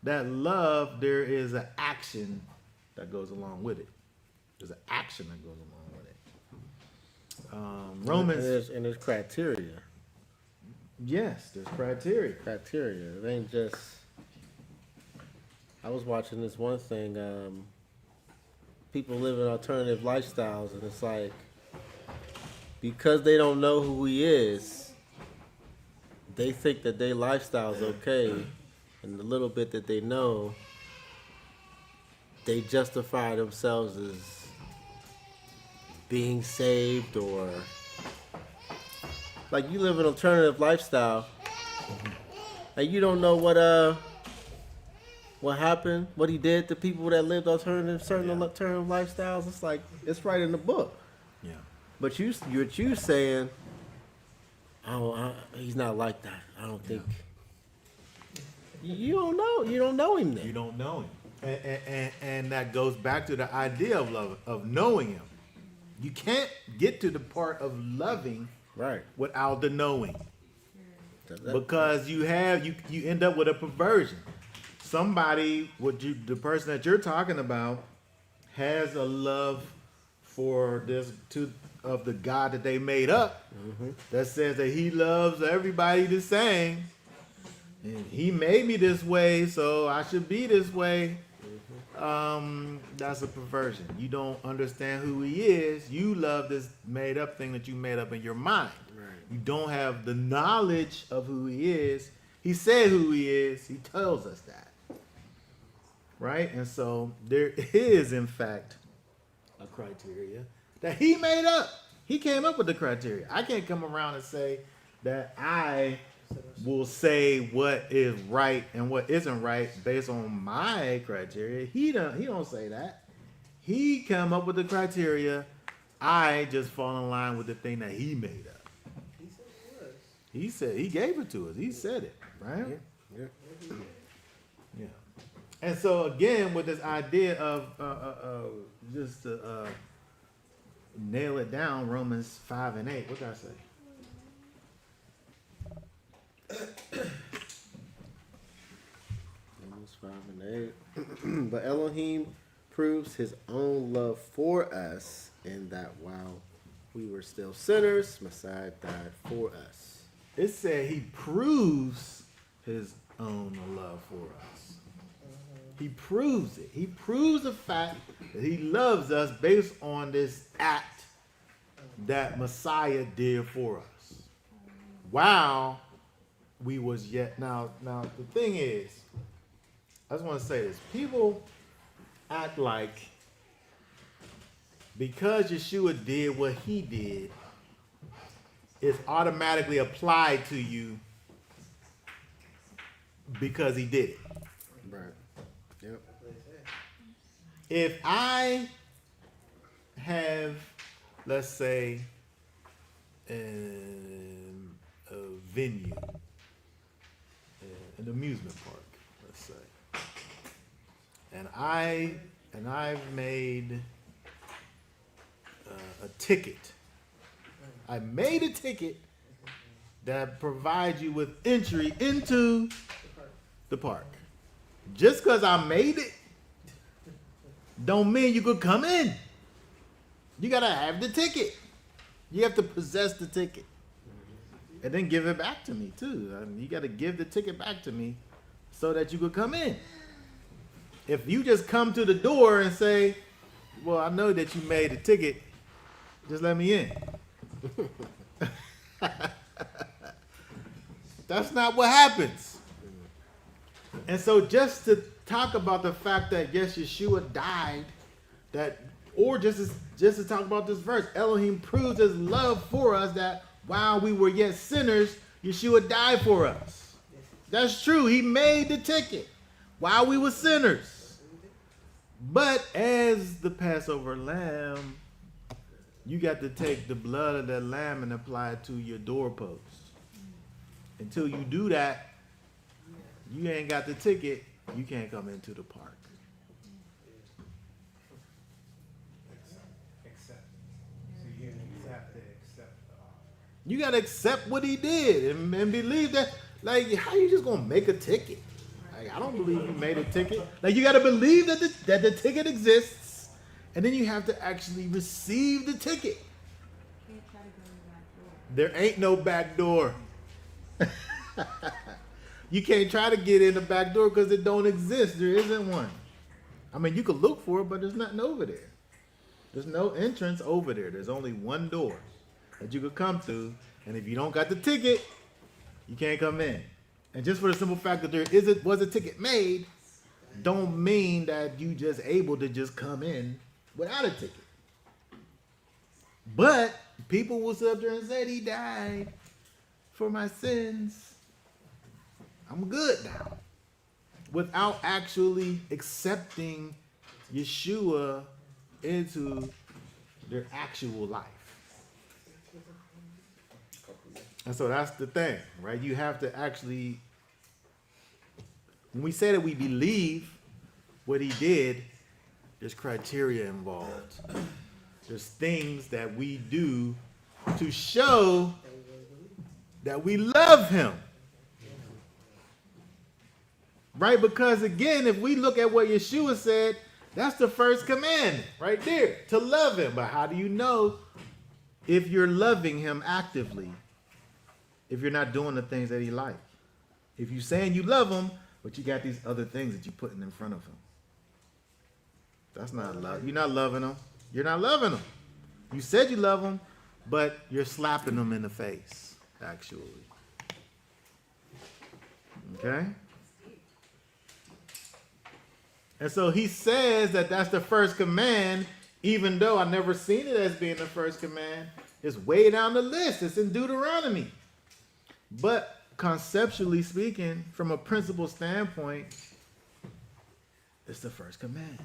there is an action that goes along with it. There's an action that goes along with it. Romans, And there's criteria. yes, there's criteria. Criteria. It ain't just. I was watching this one thing. People living alternative lifestyles, and it's like because they don't know who he is, they think that their lifestyle's okay, and the little bit that they know, they justify themselves as being saved, or like you live an alternative lifestyle and you don't know what happened, what he did to people that lived certain alternative lifestyles. It's like it's right in the book. Yeah. But you saying, oh, he's not like that. I don't think. You don't know. You don't know him then. You don't know him. And that goes back to the idea of love, of knowing him. You can't get to the part of loving Right. without the knowing. That- Because you end up with a perversion. Somebody, the person that you're talking about, has a love for of the God that they made up, that says that he loves everybody the same, And he made me this way, so I should be this way. That's a perversion. You don't understand who he is. You love this made up thing that you made up in your mind. Right. You don't have the knowledge of who he is. He said who he is. He tells us that. Right? And so there is, in fact, a criteria that he made up. He came up with the criteria. I can't come around and say that I will say what is right and what isn't right based on my criteria. He don't say that. He come up with the criteria. I just fall in line with the thing that he made up. He said it was. He said he gave it to us. He said it, right? Yeah. Yeah. And so again, with this idea of just to nail it down, Romans 5 and 8. What did I say? Romans 5 and 8. But Elohim proves his own love for us in that while we were still sinners, Messiah died for us. It said he proves his own love for us. He proves it. He proves the fact that he loves us based on this act that Messiah did for us. While we was yet now the thing is, I just want to say this. People act like because Yeshua did what he did, it's automatically applied to you because he did it. Right. Yep. If I have, let's say, a venue, an amusement park, let's say, and I've made a ticket. I made a ticket that provides you with entry into the park. Just because I made it, don't mean you could come in. You gotta have the ticket. You have to possess the ticket, and then give it back to me too. I mean, you gotta give the ticket back to me so that you could come in. If you just come to the door and say, "Well, I know that you made a ticket, just let me in," that's not what happens. And so just to talk about the fact that yes, Yeshua died, or just to talk about this verse, Elohim proves his love for us that while we were yet sinners, Yeshua died for us. That's true. He made the ticket while we were sinners. But as the Passover lamb, you got to take the blood of that lamb and apply it to your doorposts. Until you do that, you ain't got the ticket, you can't come into the park. Accept. So you have to accept the offer. You got to accept what he did and believe that. Like, how you just going to make a ticket? Like, I don't believe you made a ticket. Like, you got to believe that the ticket exists, and then you have to actually receive the ticket. Can't try to go in the back door. There ain't no back door. You can't try to get in the back door because it don't exist. There isn't one. I mean, you could look for it, but there's nothing over there. There's no entrance over there. There's only one door that you could come through, and if you don't got the ticket, you can't come in. And just for the simple fact that was a ticket made, don't mean that you just able to just come in without a ticket. But people will sit up there and say he died for my sins. I'm good now. Without actually accepting Yeshua into their actual life. And so that's the thing, right? You have to actually, when we say that we believe what he did, there's criteria involved. There's things that we do to show that we love him. Right? Because again, if we look at what Yeshua said, that's the first commandment right there, to love him. But how do you know if you're loving him actively? If you're not doing the things that he likes, If you saying you love him, but you got these other things that you putting in front of him, that's not love. You're not loving him. You're not loving him. You said you love him, but you're slapping him in the face, actually. Okay? And so he says that that's the first command, even though I never seen it as being the first command. It's way down the list. It's in Deuteronomy. But conceptually speaking, from a principle standpoint, it's the first command.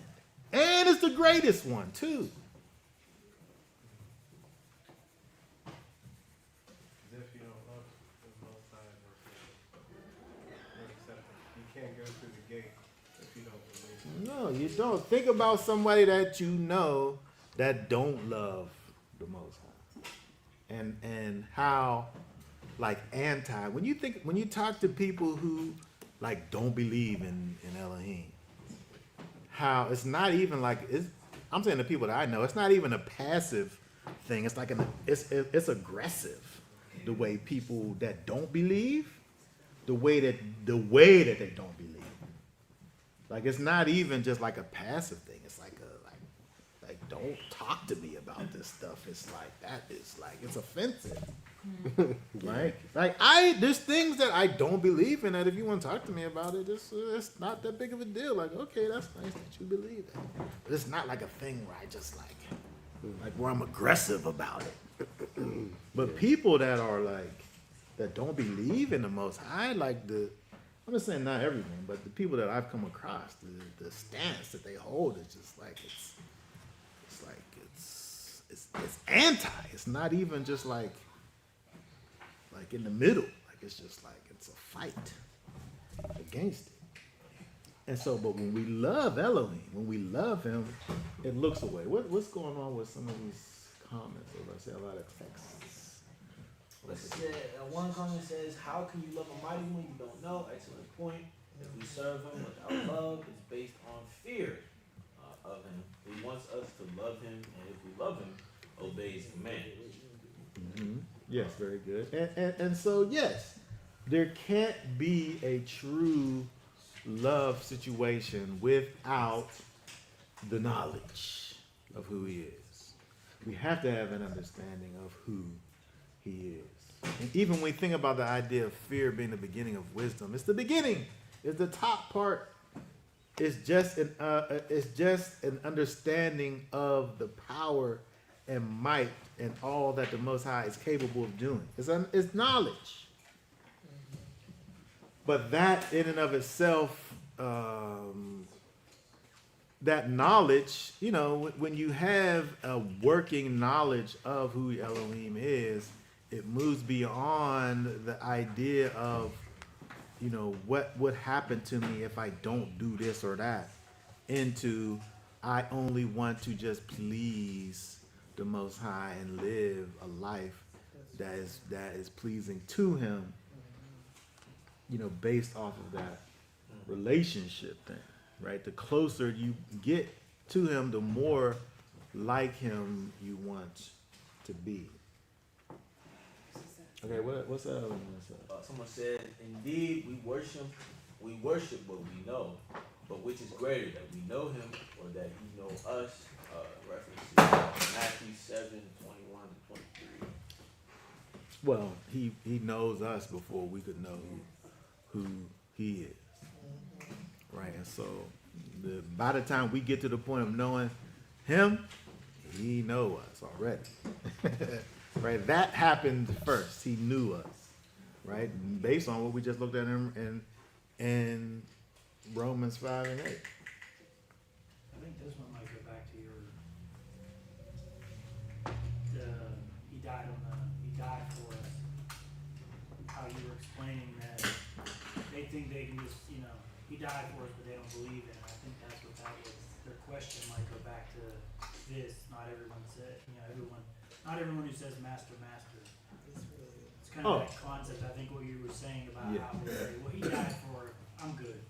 And it's the greatest one, too. As if you don't love the Most High versus accept him. You can't go through the gate if you don't believe. No, you don't. Think about somebody that you know that don't love the Most High. And how like when you talk to people who like don't believe in Elohim, how it's not even like I'm saying the people that I know, it's not even a passive thing. It's like it's aggressive the way people that don't believe, the way that they don't believe. Like it's not even just like a passive thing. It's like don't talk to me about this stuff. It's like that is like it's offensive. Right? Like there's things that I don't believe in that if you want to talk to me about it, it's not that big of a deal. Like, okay, that's nice that you believe that. But it's not like a thing where I just like where I'm aggressive about it. But people that are like that don't believe in the Most High, I'm just saying not everyone, but the people that I've come across, the stance that they hold is just like it's anti. It's not even just like in the middle. Like it's just like it's a fight against it. And so, but when we love Elohim, when we love him, it looks away. What's going on with some of these comments? I see a lot of texts. One comment says, "How can you love a mighty one you don't know?" Excellent point. If we serve him without love, it's based on fear of him. He wants us to love him, and if we love him, obey his commandments. Mm-hmm. Yes, very good. And so, yes, there can't be a true love situation without the knowledge of who he is. We have to have an understanding of who he is. And even when we think about the idea of fear being the beginning of wisdom, it's the beginning. It's the top part. It's just an understanding of the power and might and all that the Most High is capable of doing. It's knowledge. But that in and of itself, that knowledge, when you have a working knowledge of who Elohim is, it moves beyond the idea of, what would happen to me if I don't do this or that, into I only want to just please the Most High and live a life that is pleasing to him, based off of that relationship thing, right? The closer you get to him, the more like him you want to be. Okay, what's that other one? Someone said, "Indeed, we worship what we know, but which is greater, that we know him or that he know us?" References Matthew 7:21-23. Well, he knows us before we could know who he is, right? And so, by the time we get to the point of knowing him, he know us already, right? That happened first. He knew us, right? Based on what we just looked at in Romans 5 and 8. I think this one might go back to he died for us. How you were explaining that they think they can just, he died for us, but they don't believe in it. I think that's what that was. Their question might go back to this. Not everyone who says master, master. It's kind of that concept. I think what you were saying about how they say, well, he died for, I'm good.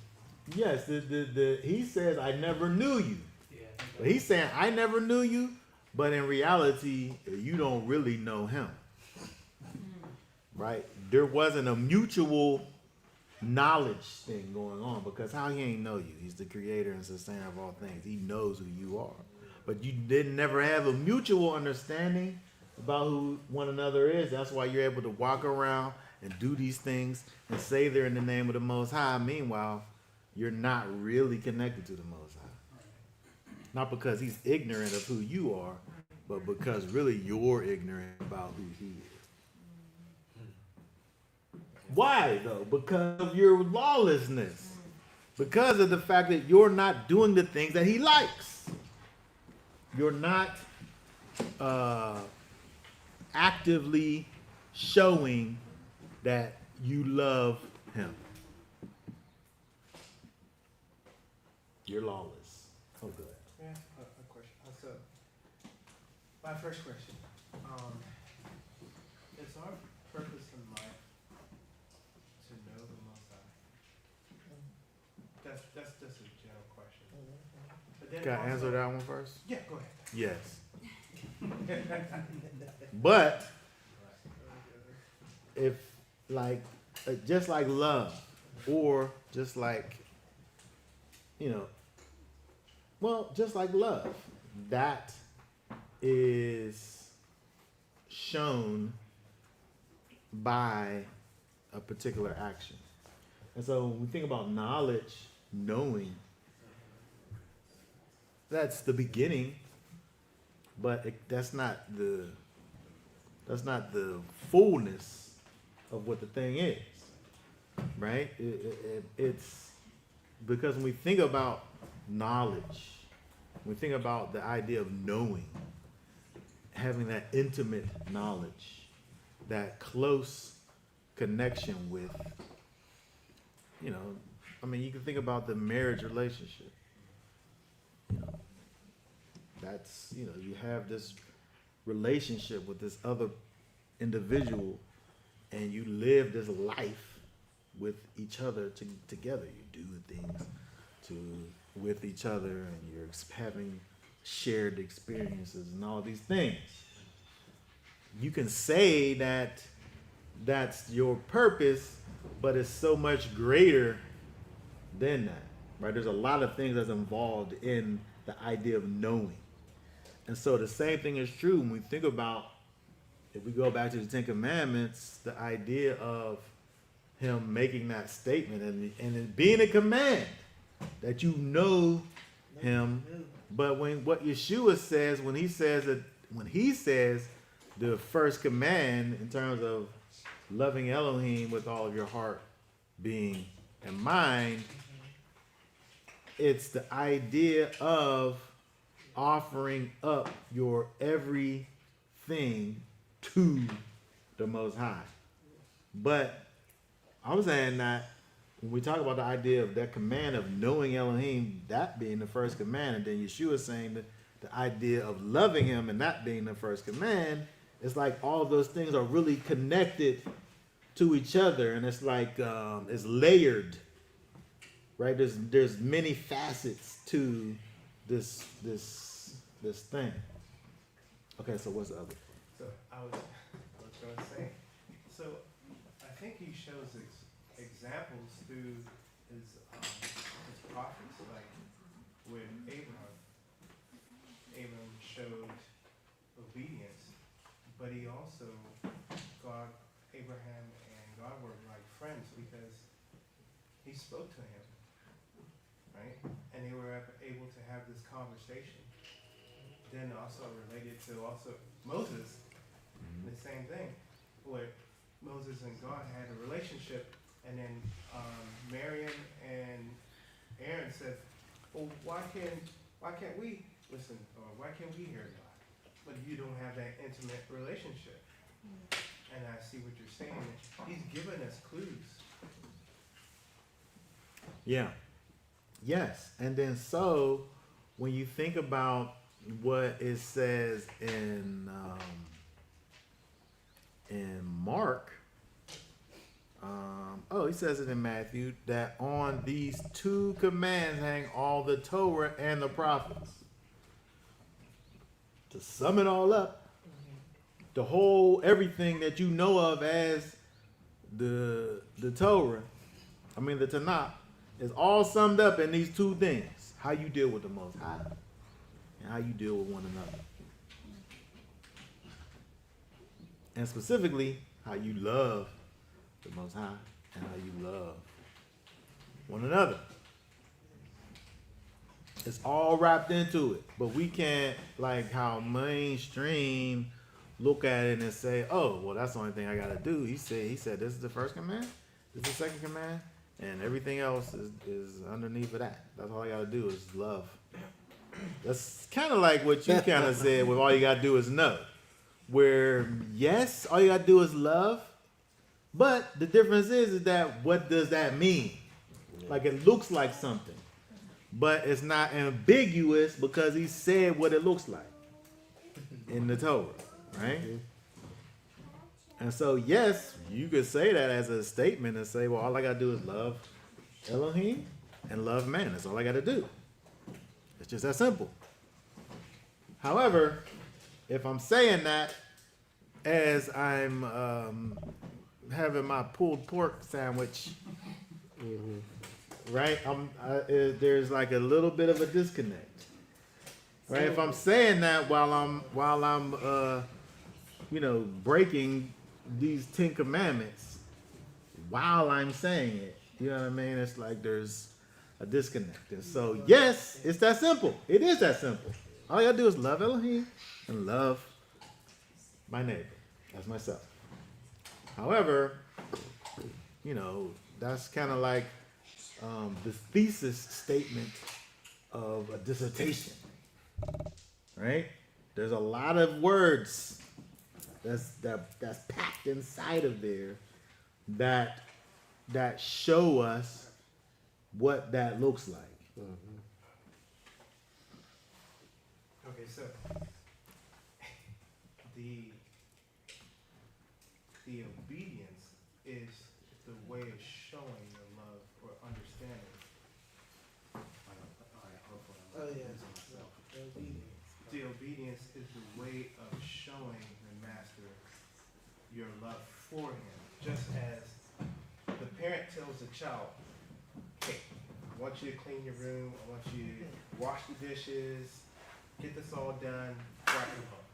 Yes, he says, I never knew you. Yeah. But he's saying, I never knew you, but in reality, you don't really know him. Right? There wasn't a mutual knowledge thing going on, because how he ain't know you? He's the creator and sustainer of all things. He knows who you are. But you didn't never have a mutual understanding about who one another is. That's why you're able to walk around and do these things and say they're in the name of the Most High. Meanwhile, you're not really connected to the Most High. Not because he's ignorant of who you are, but because really you're ignorant about who he is. Why though? Because of your lawlessness. Because of the fact that you're not doing the things that he likes. You're not actively showing that you love him. You're lawless. Oh, good. Yeah, a question. So, my first question. Is our purpose in life to know the Most High? That's just a general question. But then Can I also- answer that one first? Yeah, go ahead. Yes. But if like just like love, or just like, you know, well, just like love, that is shown by a particular action. And so when we think about knowledge, knowing, that's the beginning, but that's not the fullness of what the thing is, right? It's because when we think about knowledge, when we think about the idea of knowing, having that intimate knowledge, that close connection with, you know, I mean, you can think about the marriage relationship. You know, that's, you know, you have this relationship with this other individual, and you live this life with each other together. You do things with each other, and you're having shared experiences and all these things. You can say that that's your purpose, but it's so much greater than that, right? There's a lot of things that's involved in the idea of knowing. And so the same thing is true when we think about, if we go back to the Ten Commandments, the idea of him making that statement and it being a command that you know him. But when what Yeshua says, when he says the first command in terms of loving Elohim with all of your heart, being, and mind, it's the idea of offering up your everything to the Most High. But I'm saying that when we talk about the idea of that command of knowing Elohim, that being the first command, and then Yeshua saying that the idea of loving him and that being the first command, it's like all of those things are really connected to each other, and it's like it's layered, right? There's many facets to this thing. Okay, so what's the other? So I was going to say, so I think he shows examples through his prophets, like with Abraham showed obedience, but he also, Abraham and God were like friends because he spoke to him, right? And they were able to have this conversation. Then also related to Moses, the same thing, where Moses and God had a relationship, and then Miriam and Aaron said, "Well, why can't we listen, or why can't we hear God? But you don't have that intimate relationship." And I see what you're saying. He's given us clues. Yeah. Yes. And then so when you think about what it says in Mark, he says it in Matthew, that on these two commands hang all the Torah and the prophets. To sum it all up, the whole everything that you know of as the Torah I mean the Tanakh, is all summed up in these two things: how you deal with the Most High, and how you deal with one another, and specifically how you love the Most High and how you love one another. It's all wrapped into it, but we can't, like how mainstream look at it and say, "Oh, well, that's the only thing I gotta do." He said, this is the first command, this is the second command, and everything else is underneath of that. That's all I gotta do is love. That's kind of like what you kind of said, with all you gotta do is know. Where yes, all you gotta do is love, but the difference is that what does that mean? Like it looks like something. But it's not ambiguous because he said what it looks like in the Torah, right? And so, yes, you could say that as a statement and say, well, all I got to do is love Elohim and love man. That's all I got to do. It's just that simple. However, if I'm saying that as I'm having my pulled pork sandwich, right? There's like a little bit of a disconnect, right? If I'm saying that while I'm breaking these 10 commandments, while I'm saying it, you know what I mean? It's like there's a disconnect. And so, yes, it's that simple. It is that simple. All you gotta do is love Elohim and love my neighbor as myself. However, that's kind of like the thesis statement of a dissertation, right? There's a lot of words that's packed inside of there that show us what that looks like. Okay, so the obedience is the way of showing your love or understanding. Alright, hopefully I'm not losing myself. The obedience is the way of showing the master your love for him. Just as the parent tells the child, hey, I want you to clean your room, I want you to wash the dishes, get this all done before I come home.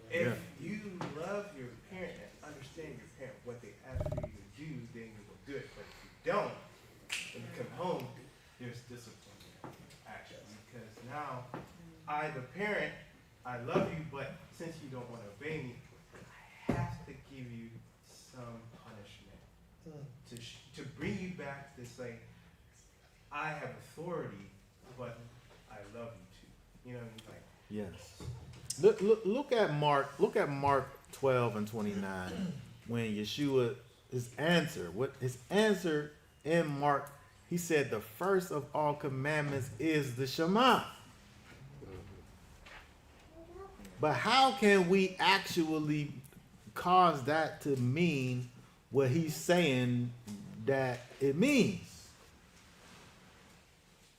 If you love your parent and understand your parent, what they ask for you to do, then you will do it. But if you don't, when you come home, there's discipline action. Because now, I, the parent, I love you, but since you don't want to obey me, I have to give you some punishment to bring you back to say, I have authority, but I love you too. You know what I mean? Like, Yes. Look at Mark 12 and 29 when Yeshua his answer in Mark, he said the first of all commandments is the Shema. But how can we actually cause that to mean what he's saying that it means?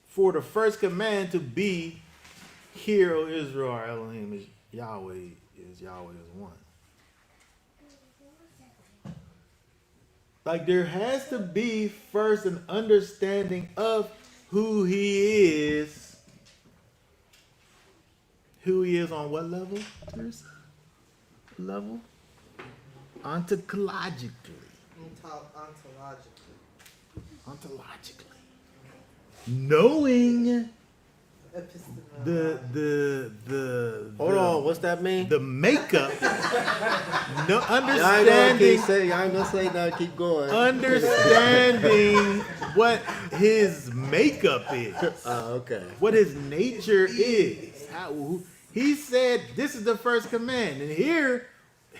For the first command to be, hear, O Israel, our Elohim is Yahweh is one. Like there has to be first an understanding of who he is. Who he is on what level? Teresa? Level? Ontologically. Ontologically. Knowing the Hold on, what's that mean? the makeup. No Y'all ain't understanding. gonna say nothing, keep going. Understanding what his makeup is, Okay. what his nature is. How he said, "This is the first command," and hear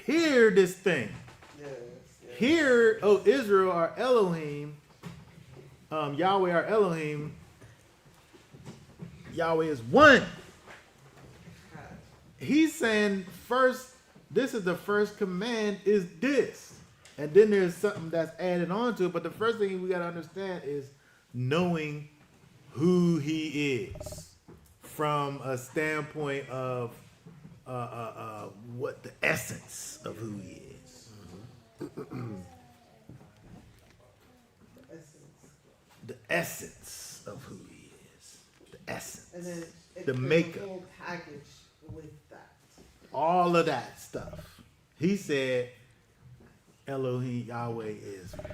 this thing. Hear, O Israel, our Elohim, Yahweh, our Elohim. Yahweh is one. He's saying first, this is the first command is this. And then there's something that's added on to it. But the first thing we got to understand is knowing who he is from a standpoint of what the essence of who he is. essence of who he is. The essence. And then The there's makeup. a whole package with that. All of that stuff. He said, Elohim, Yahweh is one.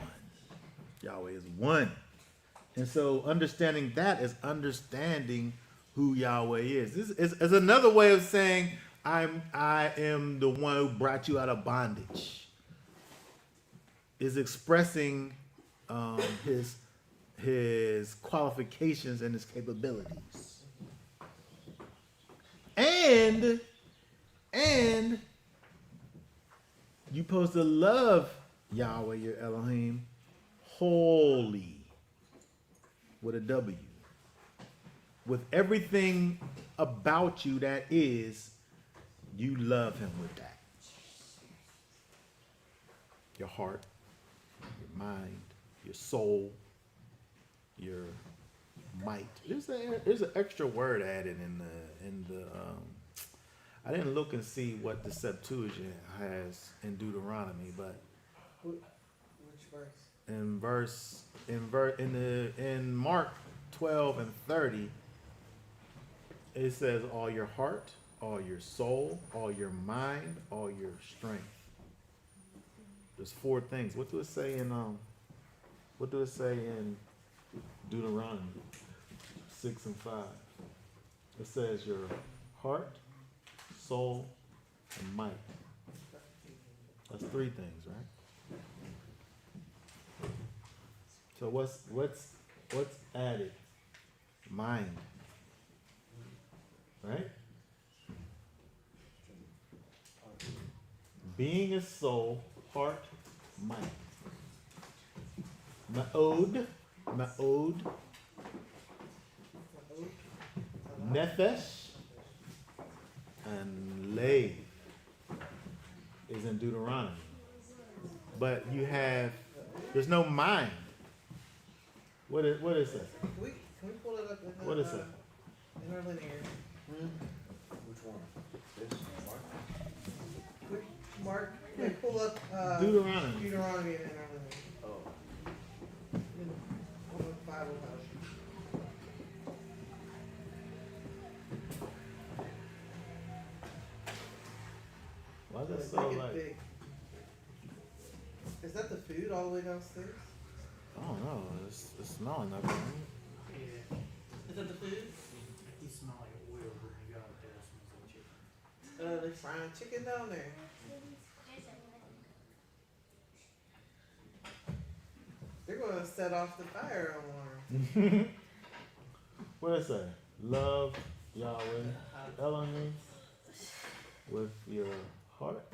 Yahweh is one. And so understanding that is understanding who Yahweh is. This is another way of saying I am the one who brought you out of bondage. Is expressing his qualifications and his capabilities. And you supposed to love Yahweh your Elohim wholly with a W. With everything about you that is, you love him with that. Your heart, your mind, your soul, your might. There's an extra word added in the I didn't look and see what the Septuagint has in Deuteronomy, but Which verse? in Mark 12 and 30, it says all your heart, all your soul, all your mind, all your strength. There's 4 things. What do it say in Deuteronomy 6 and 5? It says your heart, soul, and might. That's 3 things, right? So what's added? Mind. Right? Being is soul, heart, might. Ma'od, nefesh, and lay is in Deuteronomy. But there's no mind. What is that? Can we pull it up in the, What is that? in our linear? Which one? This? Mark? Mark, pull up Deuteronomy. Deuteronomy in our linear. Oh. In the Bible house. Why is that Make so it like? big. Is that the food all the way downstairs? I don't know. It's smelling like it. Yeah, Is that the food? you smell like oil when you go out there, it smells like chicken. They frying chicken down there. They're gonna set off the fire alarm. What does it say? Love Yahweh Elohim with your heart.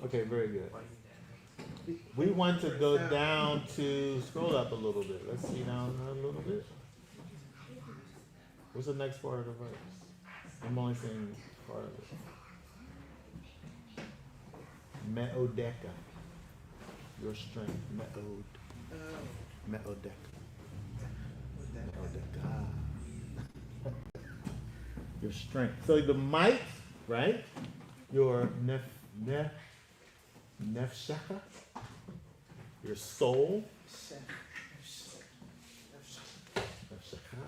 Okay, very good. We want to go down to, scroll up a little bit. Let's see down a little bit. What's the next part of the verse? I'm only saying part of it. Me'odeka. Your strength. Me'od. Me'odeka. Me'odeka. Your strength. So the might, right? Your nefshaka. Your soul. Nefshaka.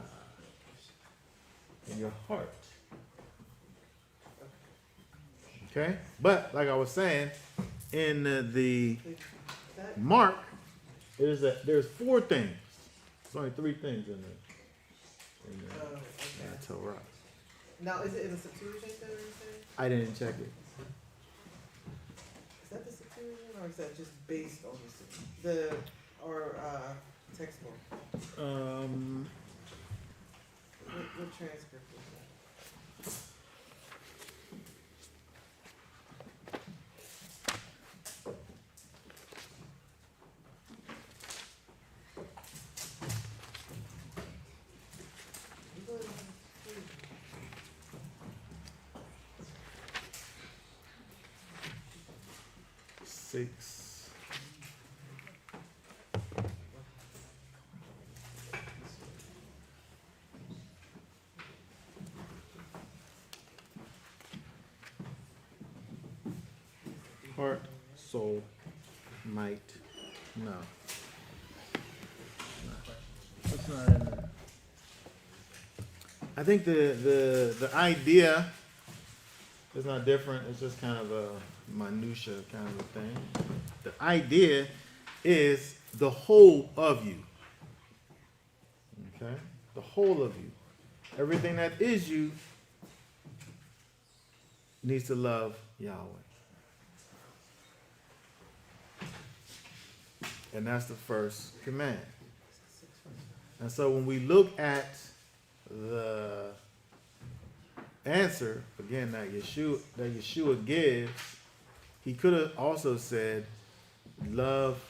in your heart. Okay? But, like I was saying, in the That, Mark, there's 4 things. There's only 3 things in the okay. Torah. Now, is it in the Septuagint that you're saying? I didn't check it. Is that the Septuagint, or is that just based on the textbook? What transcript is that? You go to the Septuagint. 6. Heart, soul, might. No. That's not in there. I think the idea is not different. It's just kind of a minutia kind of a thing. The idea is the whole of you. Okay? The whole of you. Everything that is you needs to love Yahweh. And that's the first command. And so when we look at the answer, again, that Yeshua gives, he could have also said, love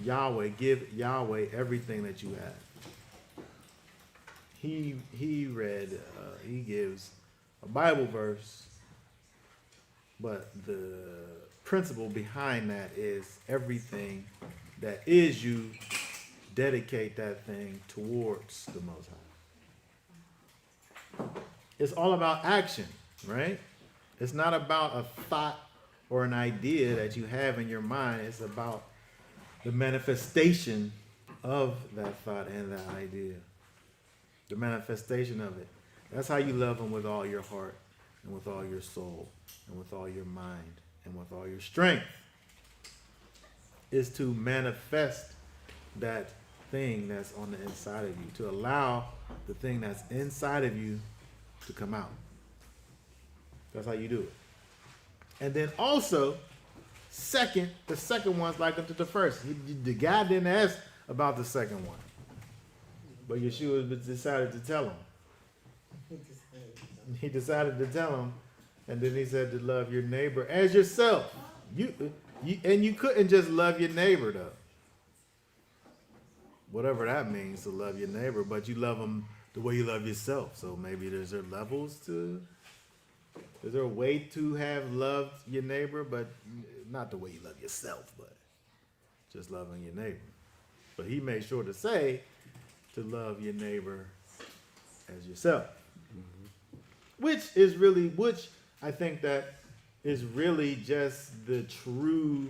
Yahweh, give Yahweh everything that you have. He gives a Bible verse, but the principle behind that is everything that is you, dedicate that thing towards the Most High. It's all about action, right? It's not about a thought or an idea that you have in your mind. It's about the manifestation of that thought and that idea. The manifestation of it. That's how you love him with all your heart and with all your soul and with all your mind and with all your strength. Is to manifest that thing that's on the inside of you, to allow the thing that's inside of you to come out. That's how you do it. And then also, the second one's like unto the first. The guy didn't ask about the second one, but Yeshua decided to tell him. He decided to tell him, and then he said to love your neighbor as yourself. And you couldn't just love your neighbor though. Whatever that means to love your neighbor, but you love them the way you love yourself. So maybe is there a way to have loved your neighbor, but not the way you love yourself, but just loving your neighbor. But he made sure to say to love your neighbor as yourself. Mm-hmm. Which I think that is really just the true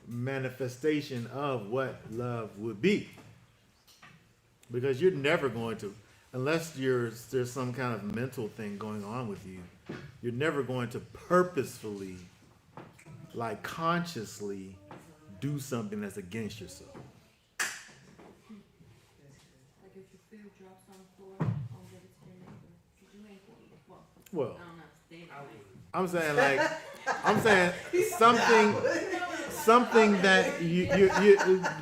manifestation of what love would be. Because you're never going to, unless there's some kind of mental thing going on with you, you're never going to purposefully, like consciously, do something that's against yourself. Like if your food drops on the floor, I'll give it to your neighbor. 'Cause you ain't gonna eat it. Well, I don't know. I'm saying something that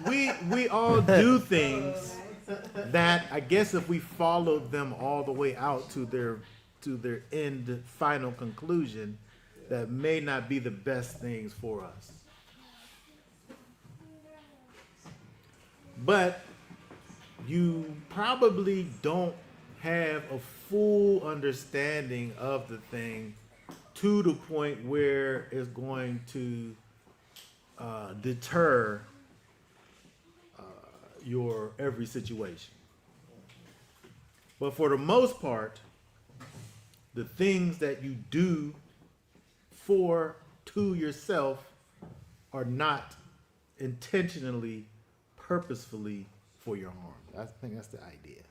we all do things that I guess if we followed them all the way out to their end final conclusion, that may not be the best things for us. But you probably don't have a full understanding of the thing to the point where it's going to deter your every situation. But for the most part, the things that you do to yourself are not intentionally, purposefully for your harm. I think that's the idea.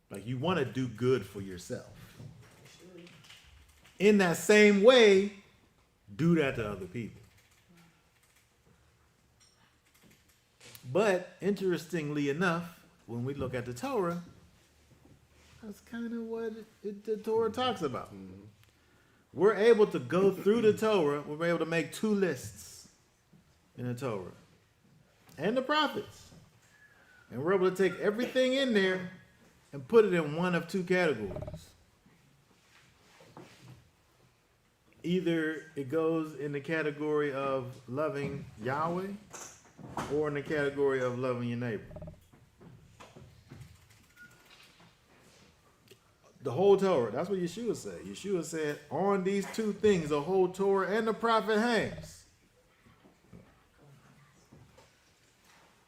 Like you want to do good for yourself. In that same way, do that to other people. But interestingly enough, when we look at the Torah, that's kind of what the Torah talks about. We're able to go through the Torah. We're able to make two lists in the Torah and the prophets. And we're able to take everything in there and put it in one of two categories. Either it goes in the category of loving Yahweh or in the category of loving your neighbor. The whole Torah, that's what Yeshua said. Yeshua said, on these two things, the whole Torah and the prophet hangs.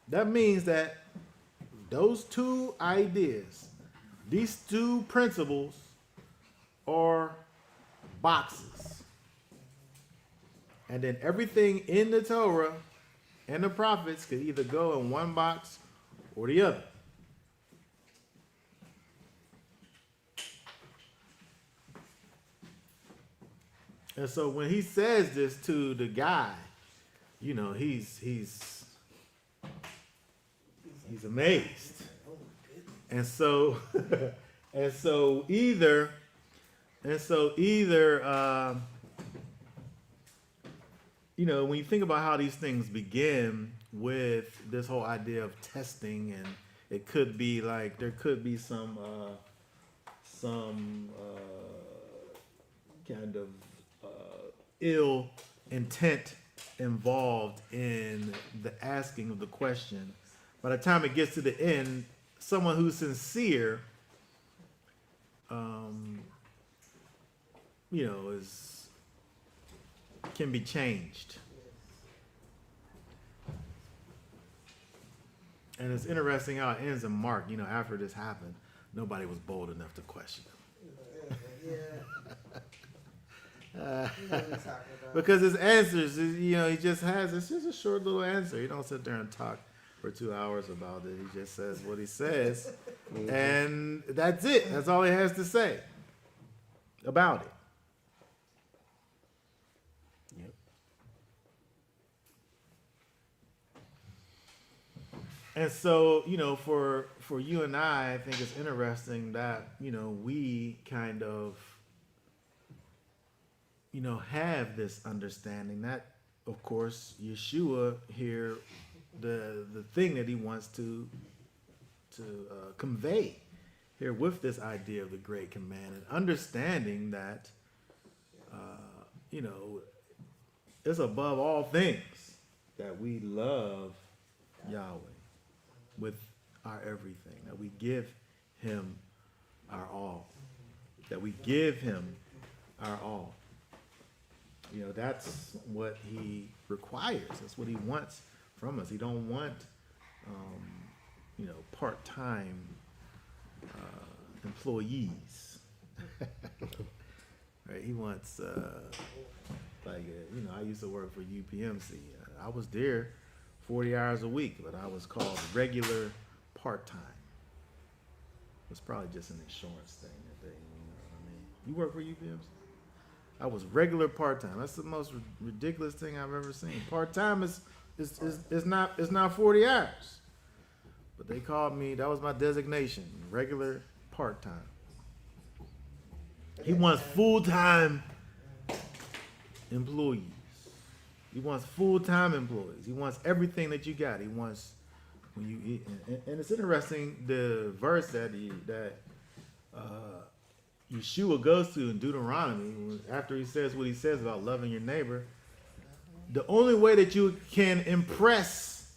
That means that those two ideas, these two principles are boxes. And then everything in the Torah and the prophets could either go in one box or the other. And so when he says this to the guy, you know, he's amazed. And so either you know, when you think about how these things begin with this whole idea of testing, and it could be like there could be some kind of ill intent involved in the asking of the question. By the time it gets to the end, someone who's sincere, you know, can be changed. And it's interesting how it ends in Mark. You know, after this happened, nobody was bold enough to question him. Yeah. You know what we're talking about. Because his answers, you know, it's just a short little answer. He don't sit there and talk for 2 hours about it. He just says what he says, and that's it. That's all he has to say about it. Yep. And so, you know, for you and I think it's interesting that, you know, we kind of, you know, have this understanding that, of course, Yeshua here, the thing that he wants to convey here with this idea of the Great Command, and understanding that, you know, it's above all things that we love Yahweh with our everything, that we give him our all, that we give him our all. You know, that's what he requires. That's what he wants from us. He don't want, you know, part-time employees. Right? He wants, you know, I used to work for UPMC. I was there 40 hours a week, but I was called regular part-time. It's probably just an insurance thing that they, you know what I mean? You work for UPMC? I was regular part-time. That's the most ridiculous thing I've ever seen. Part-time is not 40 hours. But they called me, that was my designation, regular part-time. He wants full-time employees. He wants full-time employees. He wants everything that you got. He wants when you eat. And it's interesting, the verse that Yeshua goes to in Deuteronomy, after he says what he says about loving your neighbor, the only way that you can impress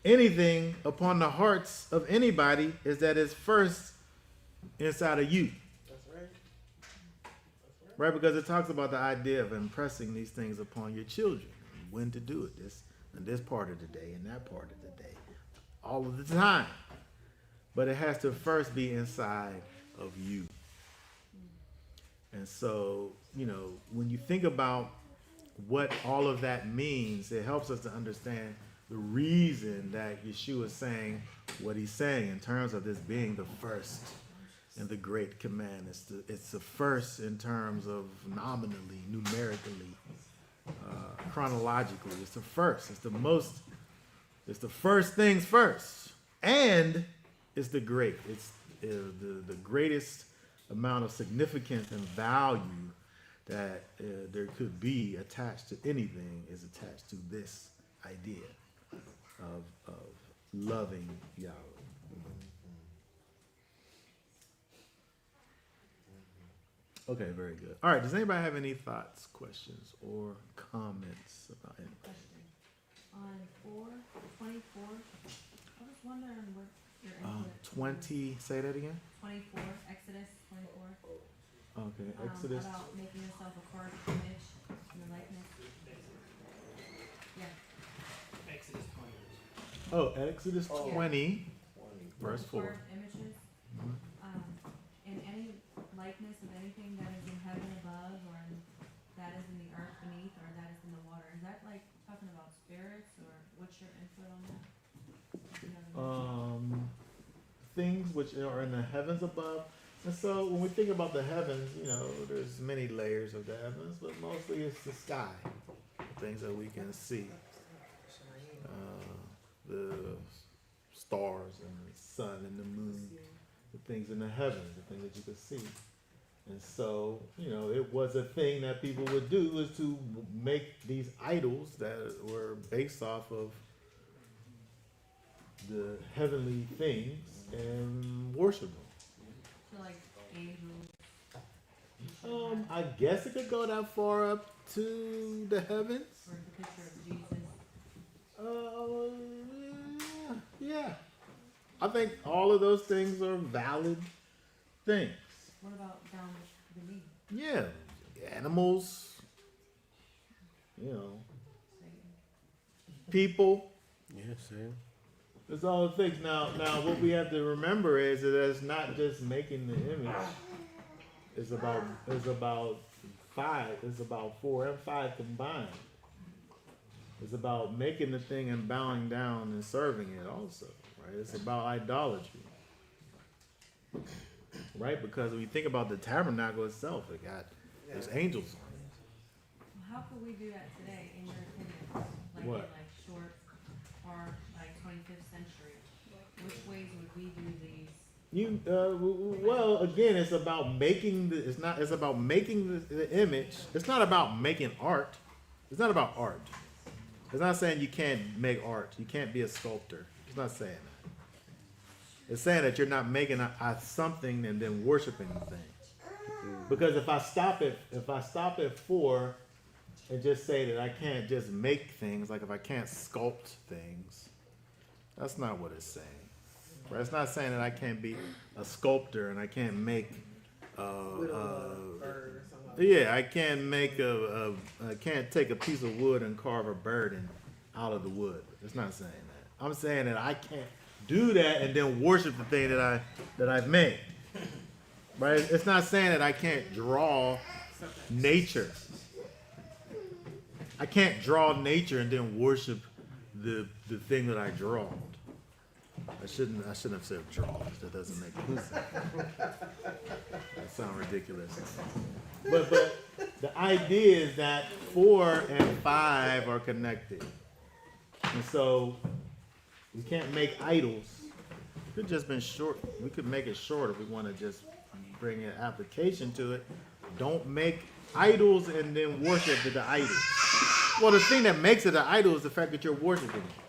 anything upon the hearts of anybody is that it's first inside of you. That's right. Right? Because it talks about the idea of impressing these things upon your children, when to do it, this part of the day and that part of the day, all of the time. But it has to first be inside of you. And so, you know, when you think about what all of that means, it helps us to understand the reason that Yeshua is saying what he's saying in terms of this being the first and the great command. It's the first in terms of nominally, numerically, chronologically. It's the first. It's the most. It's the first things first, and it's the great. It's the greatest amount of significance and value that there could be attached to anything is attached to this idea of loving Yahweh. Okay, very good. All right, does anybody have any thoughts, questions, or comments about it? Question. On 4:24, I was wondering what your input. 20, say that again? 24, Exodus 24. Okay, Exodus. About making yourself a carved image in the likeness. Yeah. Exodus 20. Oh, Exodus Oh. 20, verse 4. Carved images. In any likeness of anything that is in heaven above, or that is in the earth beneath, or that is in the water. Is that like talking about spirits, or what's your input on that? Do you have any- Things which are in the heavens above. And so when we think about the heavens, you know, there's many layers of the heavens, but mostly it's the sky, things that we can see. The stars and the sun and the moon, the things in the heavens, the things that you could see. And so, you know, it was a thing that people would do, is to make these idols that were based off of the heavenly things and worship them. So like angels. I guess it could go that far up to the heavens. Or the picture of Jesus. Yeah. I think all of those things are valid things. What about down beneath? Yeah. Animals, you know, Satan? people. Yeah, same. It's all the things. Now, what we have to remember is that it's not just making the image. It's about five. It's about 4 and 5 combined. It's about making the thing and bowing down and serving it also, right? It's about idolatry, right? Because when you think about the tabernacle itself, there's angels on it. Well, how could we do that today, in your opinion? Like What? in like short or like 25th century? Which ways would we do these? Well, again, it's about making it's about making the image. It's not about making art. It's not about art. It's not saying you can't make art. You can't be a sculptor. It's not saying that. It's saying that you're not making a something and then worshiping the thing. Because if I stop at 4 and just say that I can't just make things, like if I can't sculpt things, that's not what it's saying. Right? It's not saying that I can't be a sculptor and I can't make Bird or something. yeah, I can't I can't take a piece of wood and carve a bird out of the wood. It's not saying that. I'm saying that I can't do that and then worship the thing that I've made. Right? It's not saying that I can't draw nature. I can't draw nature and then worship the thing that I draw. I shouldn't have said draw. That doesn't make any sense. That sounds ridiculous. But the idea is that 4 and 5 are connected, and so we can't make idols. It could just been short. We could make it short if we want to just bring an application to it. Don't make idols and then worship the idol. Well, the thing that makes it an idol is the fact that you're worshiping it.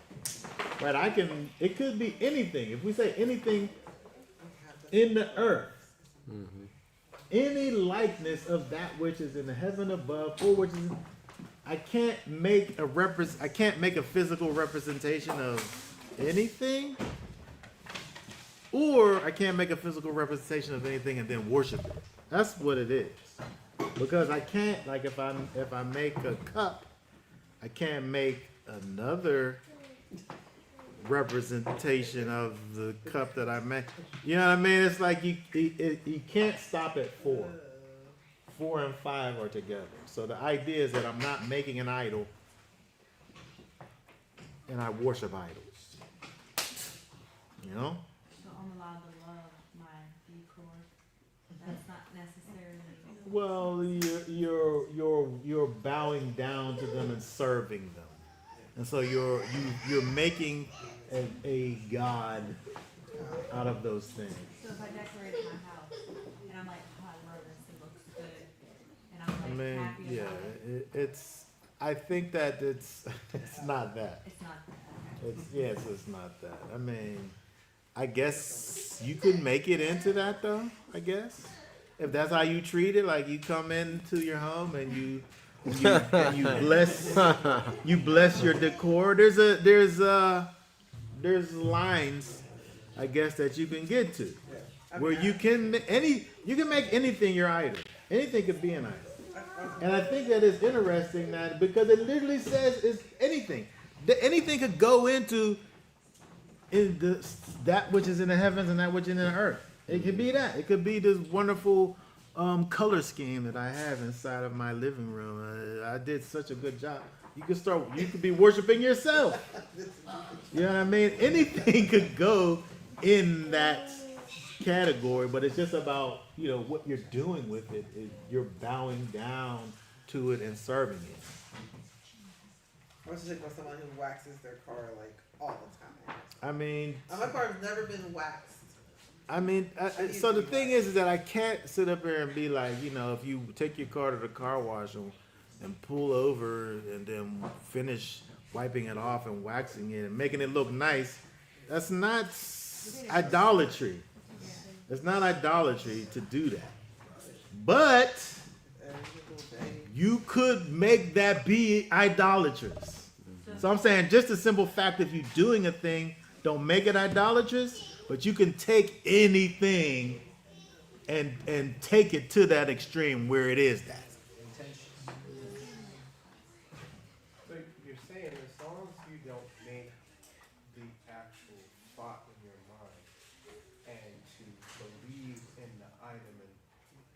Right? It could be anything. If we say anything in the earth, any likeness of that which is in the heaven above, or which is, I can't make a physical representation of anything, or I can't make a physical representation of anything and then worship it. That's what it is. Because I can't, like if I make a cup, I can't make another representation of the cup that I made. You know what I mean? It's like you can't stop at 4. 4 and 5 are together. So the idea is that I'm not making an idol and I worship idols. You know? So I'm allowed to love my decor. Well, you're bowing down to them and serving them, and so you're making a god out of those things. So if I decorated my house and I'm like, oh, I love this, it looks good, and I'm I like mean, happy yeah, about it, it's. I think that it's not that. it's not that. It's not that. I mean, I guess you could make it into that though. I guess if that's how you treat it, like you come into your home and you bless your decor. There's lines, I guess, that you can get to where you can make anything your idol. Anything could be an idol. And I think that it's interesting that because it literally says it's anything. Anything could go into that which is in the heavens and that which is in the earth. It could be that. It could be this wonderful color scheme that I have inside of my living room. I did such a good job. You could be worshiping yourself. You know what I mean? Anything could go in that category, but it's just about, what you're doing with it. You're bowing down to it and serving it. I was just thinking about someone who waxes their car like all the time. I mean, My car's never been waxed. So the thing is that I can't sit up here and be like, if you take your car to the car wash and pull over and then finish wiping it off and waxing it and making it look nice, that's not idolatry. It's not idolatry to do that. But you could make that be idolatrous. So I'm saying just the simple fact if you're doing a thing, don't make it idolatrous, but you can take anything and take it to that extreme where it is that. So you're saying as long as you don't make the actual thought in your mind and to believe in the item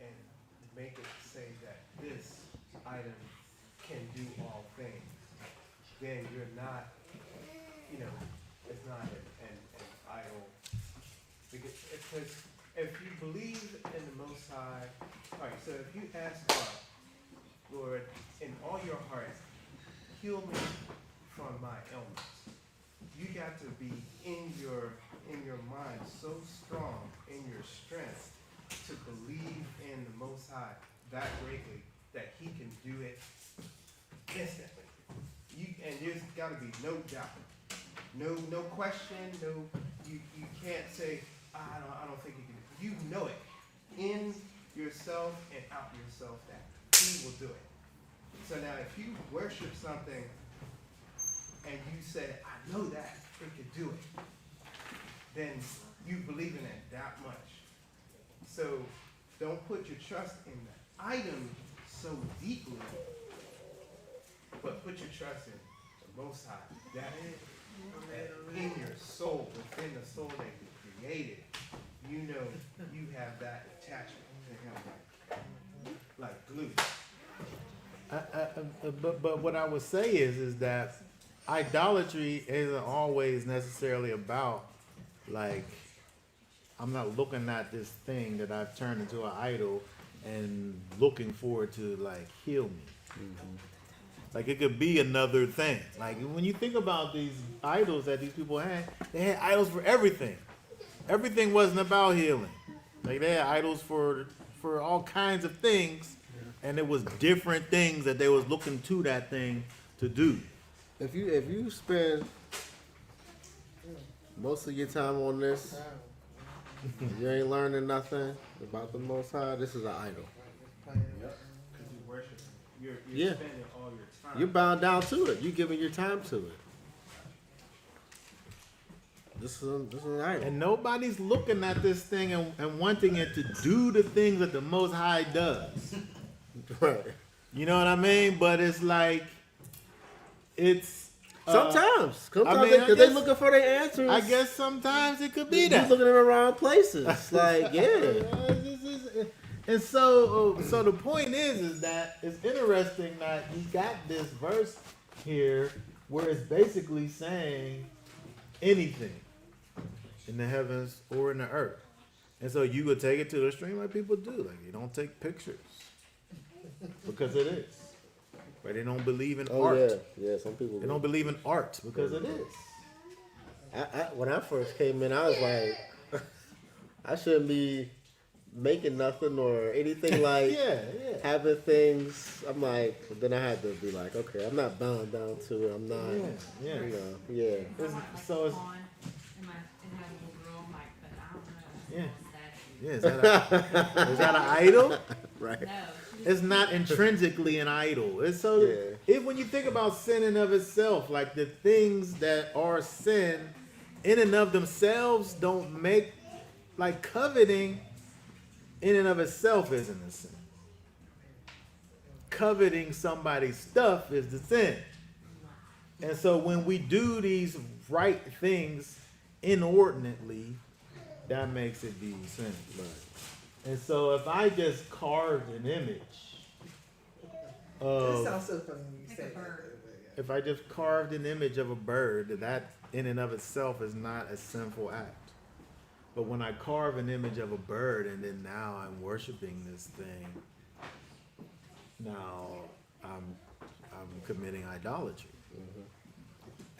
and make it say that this item can do all things, then you're not, it's not an idol. Because if you believe in the Most High, all right, so if you ask God, Lord, in all your heart, heal me from my ailments, you got to be in your mind so strong in your strength to believe in the Most High that greatly that He can do it instantly. And there's got to be no doubt, no question, you can't say I don't think you can. You know it in yourself and out yourself that He will do it. So now, if you worship something and you say I know that it could do it, then you believe in it that much. So don't put your trust in the item so deeply, but put your trust in the Most High. That in your soul, within the soul that He created, you have that attachment to Him like glue. But what I would say is that idolatry isn't always necessarily about like I'm not looking at this thing that I've turned into an idol and looking forward to like heal me. Mm-hmm. Like it could be another thing. Like when you think about these idols that these people had, they had idols for everything. Everything wasn't about healing. Like they had idols for all kinds of things, and it was different things that they was looking to that thing to do. If you spend most of your time on this, you ain't learning nothing about the Most High, this is an idol. Because you worship Him. You're spending all your time. You're bound down to it. You're giving your time to it. This is an idol. And nobody's looking at this thing and wanting it to do the things that the Most High does. Right. You know what I mean? But it's like, it's... Sometimes I mean, they're looking for their answers. I guess sometimes it could be You're that. looking in the wrong places. Like, yeah. And so the point is that it's interesting that you got this verse here where it's basically saying anything in the heavens or in the earth. And so you could take it to the extreme like people do. Like you don't take pictures. because it is. Right? They don't believe in Oh art. yeah. Some people. They don't believe in art because it is. When I first came in, I was like, I shouldn't be making nothing or anything like Yeah. having things. I'm like, but then I had to be like, okay, I'm not bound down to it. I'm not, Yeah. you know, yeah. If I want, like, so a it's- pawn in my, and have a little girl, I'm like, but I don't know. Yeah. It's a statue. Yeah, is that an idol? Right. No. she It's just- not intrinsically an idol. It's so Yeah. when you think about sin in of itself, like the things that are sin in and of themselves don't make, like coveting in and of itself isn't a sin. Coveting somebody's stuff is the sin. And so when we do these right things inordinately, that makes it be sin. And so if I just carved an image It of, sounds so funny when you Like say a that. bird. if I just carved an image of a bird, that in and of itself is not a sinful act. But when I carve an image of a bird and then now I'm worshiping this thing, now I'm committing idolatry.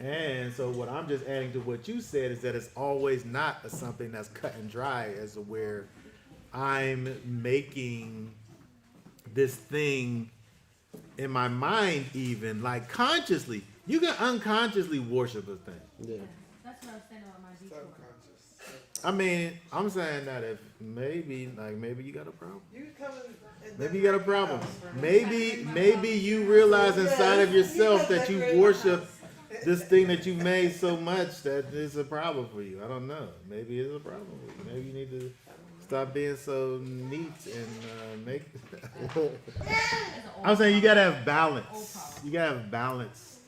And so what I'm just adding to what you said is that it's always not something that's cut and dry as to where I'm making this thing in my mind even, like consciously. You can unconsciously worship a thing. Yeah. That's what I was saying about my detour. Subconscious. I mean, I'm saying that if maybe you got a problem. You come and Maybe you got a problem. Maybe. Maybe you realize inside of yourself that you worship this thing that you made so much that it's a problem for you. I don't know. Maybe it's a problem for you. Maybe you need to stop being so neat and make. It's an old I'm saying you problem. gotta have balance. Old problem. You gotta have balance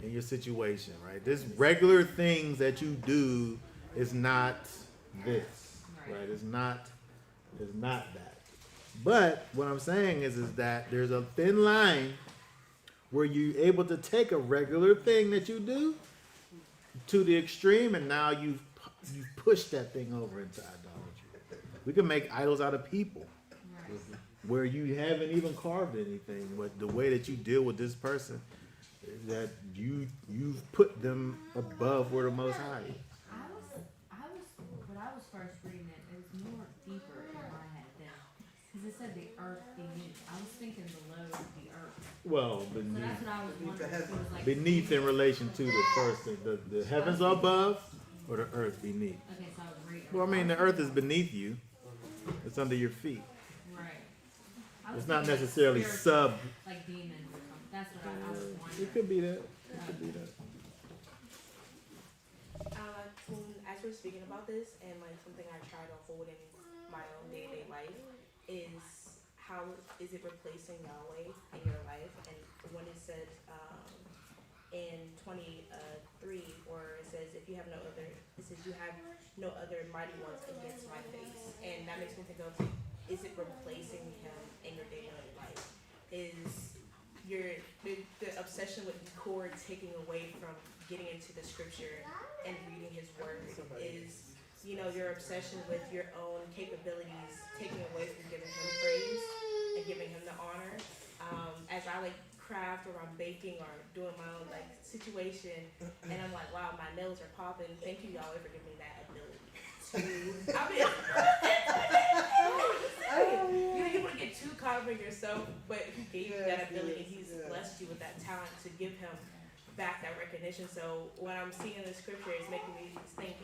in your situation, right? This regular things that you do is not this, right? It's not that. But what I'm saying is that there's a thin line where you're able to take a regular thing that you do to the extreme, and now you've pushed that thing over into idolatry. We can make idols out of people Right. where you haven't even carved anything, but the way that you deal with this person, that you've put them above where the Most High is. When I was first reading it, it was more deeper in my head than, because it said the earth beneath. I was thinking below the earth. Well, So that's what I was wondering. If it was like beneath in relation to the first thing, the heavens are above or the earth beneath. Okay, so I was reading. Well, I mean, the earth is beneath you; it's under your feet. Right. I was It's not thinking like necessarily spiritual, sub. like demons or something. That's what I was wondering. It could be that. It could be that. As we're speaking about this, and like something I try to hold in my own day-to-day life is how is it replacing Yahweh in your life? And when it said in 23, or it says if you have no other, it says you have no other mighty ones against my face, and that makes me think of, is it replacing him in your day-to-day life? Is the obsession with Cord taking away from getting into the scripture and reading his word? Is, your obsession with your own capabilities taking away from giving him praise and giving him the honor? As I like craft or I'm baking or doing my own like situation, and I'm like, wow, my nails are popping. Thank you, Yahweh, for giving me that ability. You wouldn't get too caught up in yourself, but he gave you that ability. He's blessed you with that talent to give him back that recognition. So when I'm seeing the scripture, it's making me think: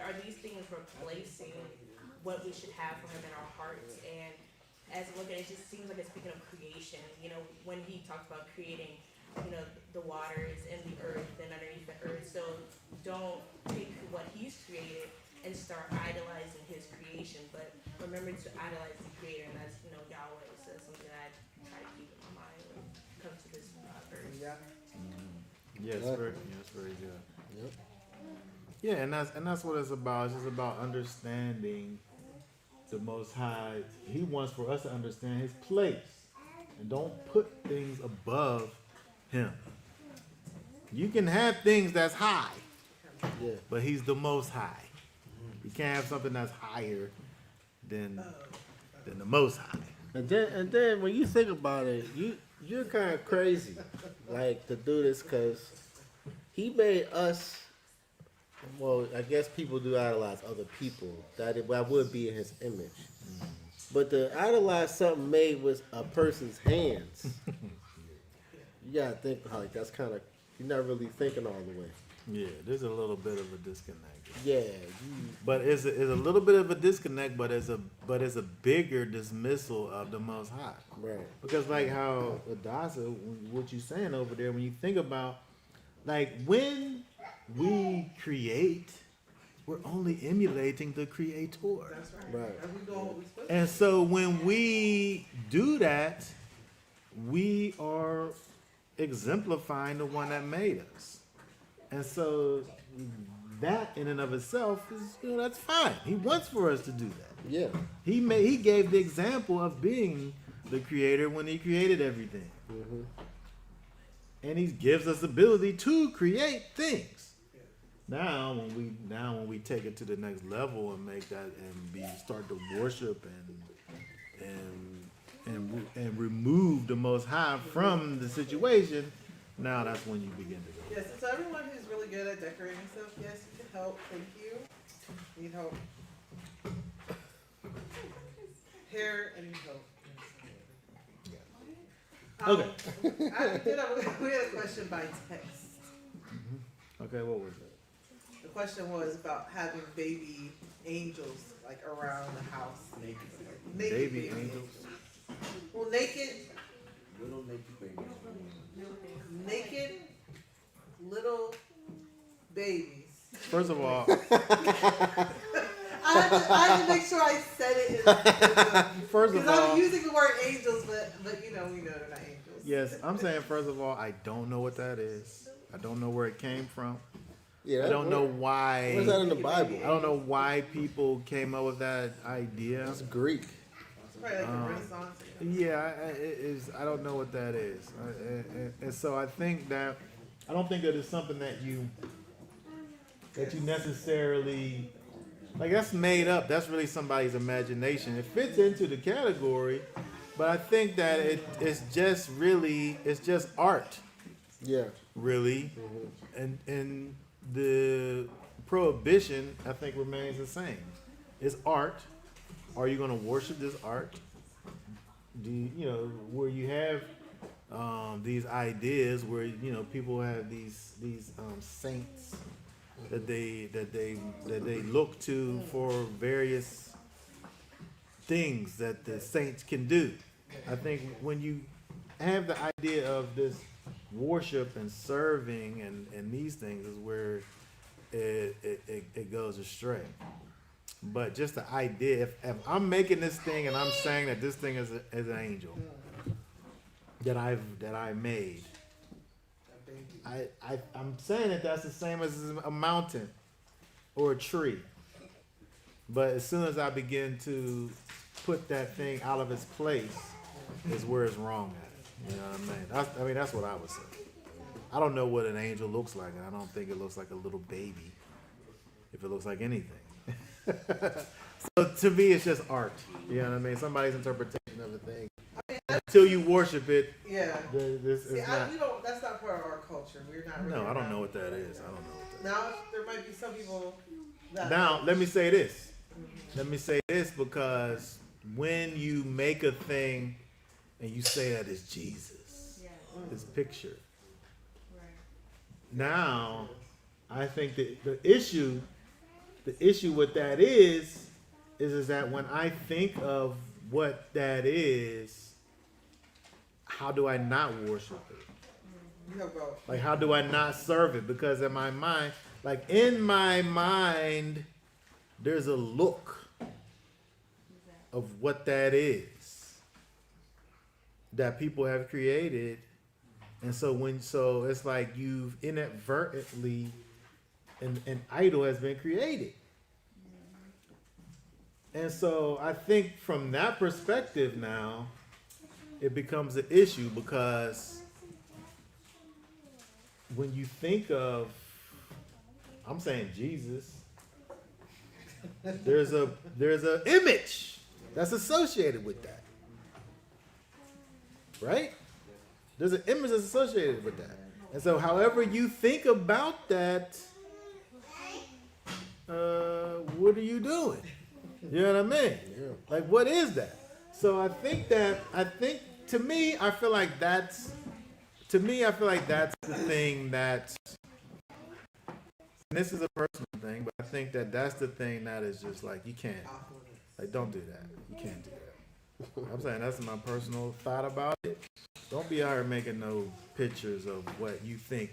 are these things replacing what we should have for him in our hearts? And as I look at it, it just seems like it's speaking of creation. When he talked about creating, the waters and the earth and underneath the earth. So don't take what he's created and start idolizing his creation, but remember to idolize the creator, and that's Yahweh. So that's something that I try to keep in my mind when it comes to this verse. Yeah. Yes, very good. Yep. Yeah, and that's what it's about. It's just about understanding the Most High. He wants for us to understand His place, and don't put things above Him. You can have things that's high, Yeah. but He's the Most High. You can't have something that's higher than the Most High. And then when you think about it, you're kind of crazy, like to do this because he made us. Well, I guess people do idolize other people. That would be in his image. But to idolize something made with a person's hands, you gotta think like that's kind of you're not really thinking all the way. Yeah, there's a little bit of a disconnect. Yeah, But it's a little bit of a disconnect, but it's a bigger dismissal of the Most High. right. Because like how Adasa, what you saying over there, when you think about, like when we create, we're only emulating the Creator. That's right. Right. And we doing what we supposed to. And so when we do that, we are exemplifying the one that made us. And so that in and of itself is, that's fine. He wants for us to do that. Yeah. He gave the example of being the creator when he created everything. Mm-hmm. And he gives us the ability to create things. Now when we take it to the next level and make that and start to worship and remove the Most High from the situation, now that's when you begin to go. Yes, so everyone who's really good at decorating stuff, yes, you can help. Thank you. Need help. Hair and help. Okay. We had a question by text. Okay, what was it? The question was about having baby angels like around the house. Naked Baby angels. Well, naked Little naked baby. naked little babies. First of all, I had to make sure I said it. first of Because I'm all, using the word angels, but we know they're not angels. yes, I'm saying first of all, I don't know what that is. I don't know where it came from. Yeah. I don't know why. Where's that in the Bible? I don't know why people came up with that idea. It's Greek. It's probably like the Renaissance. Yeah, it is. I don't know what that is, and so I think that I don't think that it's something that you necessarily like. That's made up. That's really somebody's imagination. It fits into the category, but I think that it's just art, Yeah. really, and the prohibition I think remains the same. It's art. Are you going to worship this art? Do you know where you have these ideas where people have these saints that they look to for various things that the saints can do. I think when you have the idea of this worship and serving and these things is where it goes astray. But just the idea, if I'm making this thing and I'm saying that this thing is an angel that I made, I'm saying that that's the same as a mountain or a tree. But as soon as I begin to put that thing out of its place, is where it's wrong at. You know what I mean? That's what I would say. I don't know what an angel looks like, and I don't think it looks like a little baby. If it looks like anything. So to me, it's just art. You know what I mean? Somebody's interpretation of a thing. Until you worship it, Yeah. this See, is not. we don't. That's not part of our culture. We're not. Really No, I don't around know what that like is. I don't know what that Now there might be some people that. is. Now, let me say this. Let me say this because when you make a thing and you say that it's Jesus, Yeah, this picture. right. Now, I think that the issue with that is that when I think of what that is, how do I not worship it? You have both. Like, how do I not serve it? Because in my mind, there's a look of what that is that people have created. And so it's like you've inadvertently, an idol has been created. And so I think from that perspective now, it becomes an issue because when you think of, I'm saying Jesus, there's a image that's associated with that. right? There's an image that's associated with that. And so however you think about that, what are you doing? You know what I mean? Yeah. Like, what is that? So I think to me, I feel like that's the thing that, and this is a personal thing, but I think that that's the thing that is just like, you can't, like, don't do that. You can't do that. I'm saying that's my personal thought about it. Don't be out here making no pictures of what you think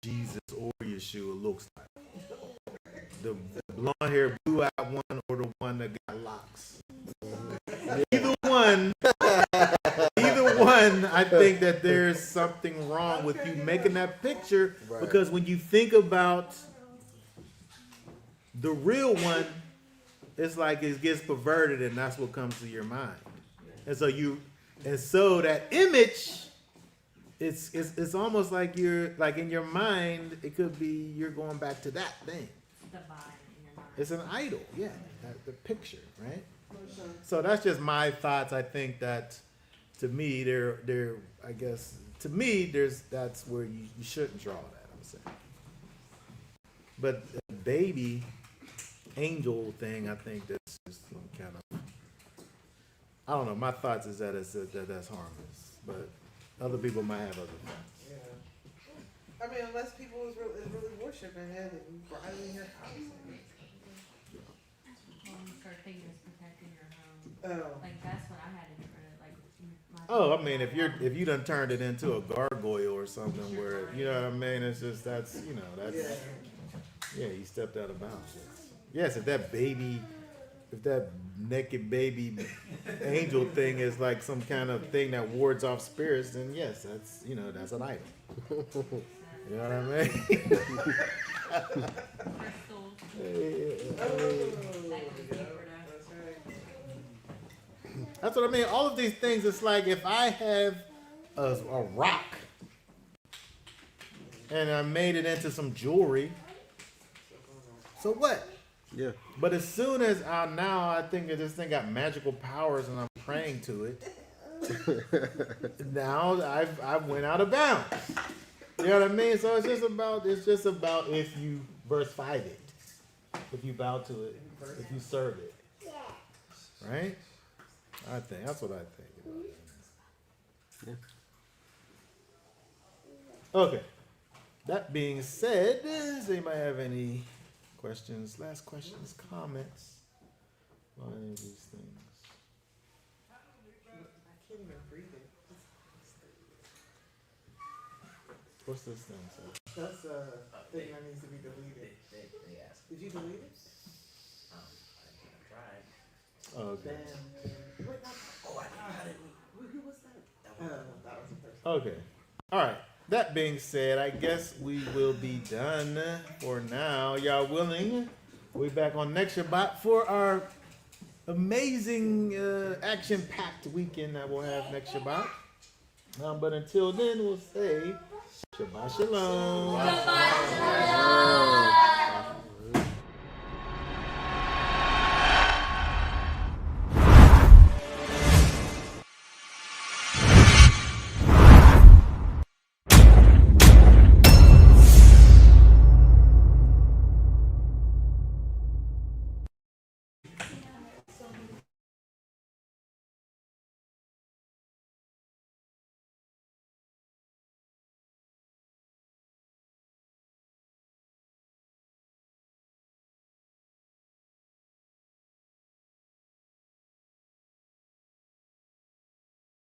Jesus or Yeshua looks like. The blonde hair, blue eyed one, or the one that got locks. Either one, I think that there's something wrong with you making that picture, Right. because when you think about the real one, it's like it gets perverted, and that's what comes to your mind. And so that image, it's almost like you're like in your mind, it could be you're going back to that thing. The vibe in your mind. It's an idol, yeah, the picture, right? So that's just my thoughts. I think that to me, I guess to me, that's where you shouldn't draw that. I'm saying, but the baby angel thing, I think that's just some kind of, I don't know. My thoughts is that that's harmless, but other people might have other thoughts. Yeah. I mean, unless people is really worshiping it and right in your house. When you start thinking it's protecting your home, Oh. like that's what I had in like. My Oh, I mean, if you done turned it into a gargoyle or something where, you know what I mean, it's just that's yeah, you stepped out of bounds. Yes, if that naked baby angel thing is like some kind of thing that wards off spirits, then yes, that's that's an idol. You know what I mean? crystals, that goes deeper now. That's right. That's what I mean. All of these things, it's like if I have a rock and I made it into some jewelry, so what? Yeah. But as soon as I think that this thing got magical powers and I'm praying to it, now I went out of bounds. You know what I mean? So it's just about if you verse 5 it, if you bow to it, if you serve it, right? I think that's what I think about it. Okay. That being said, does anybody have any questions, last questions, comments on any of these things? I can't even breathe it. What's this thing? So? That's a thing that needs to be deleted. They asked. Did you delete it? I tried. Oh, okay. Damn. Wait, Oh, I didn't. who was that? That was the first. Okay. All right. That being said, I guess we will be done for now. Y'all willing? We'll be back on next Shabbat for our amazing action-packed weekend that we'll have next Shabbat. But until then, we'll say Shabbat Shalom. Shabbat shalom.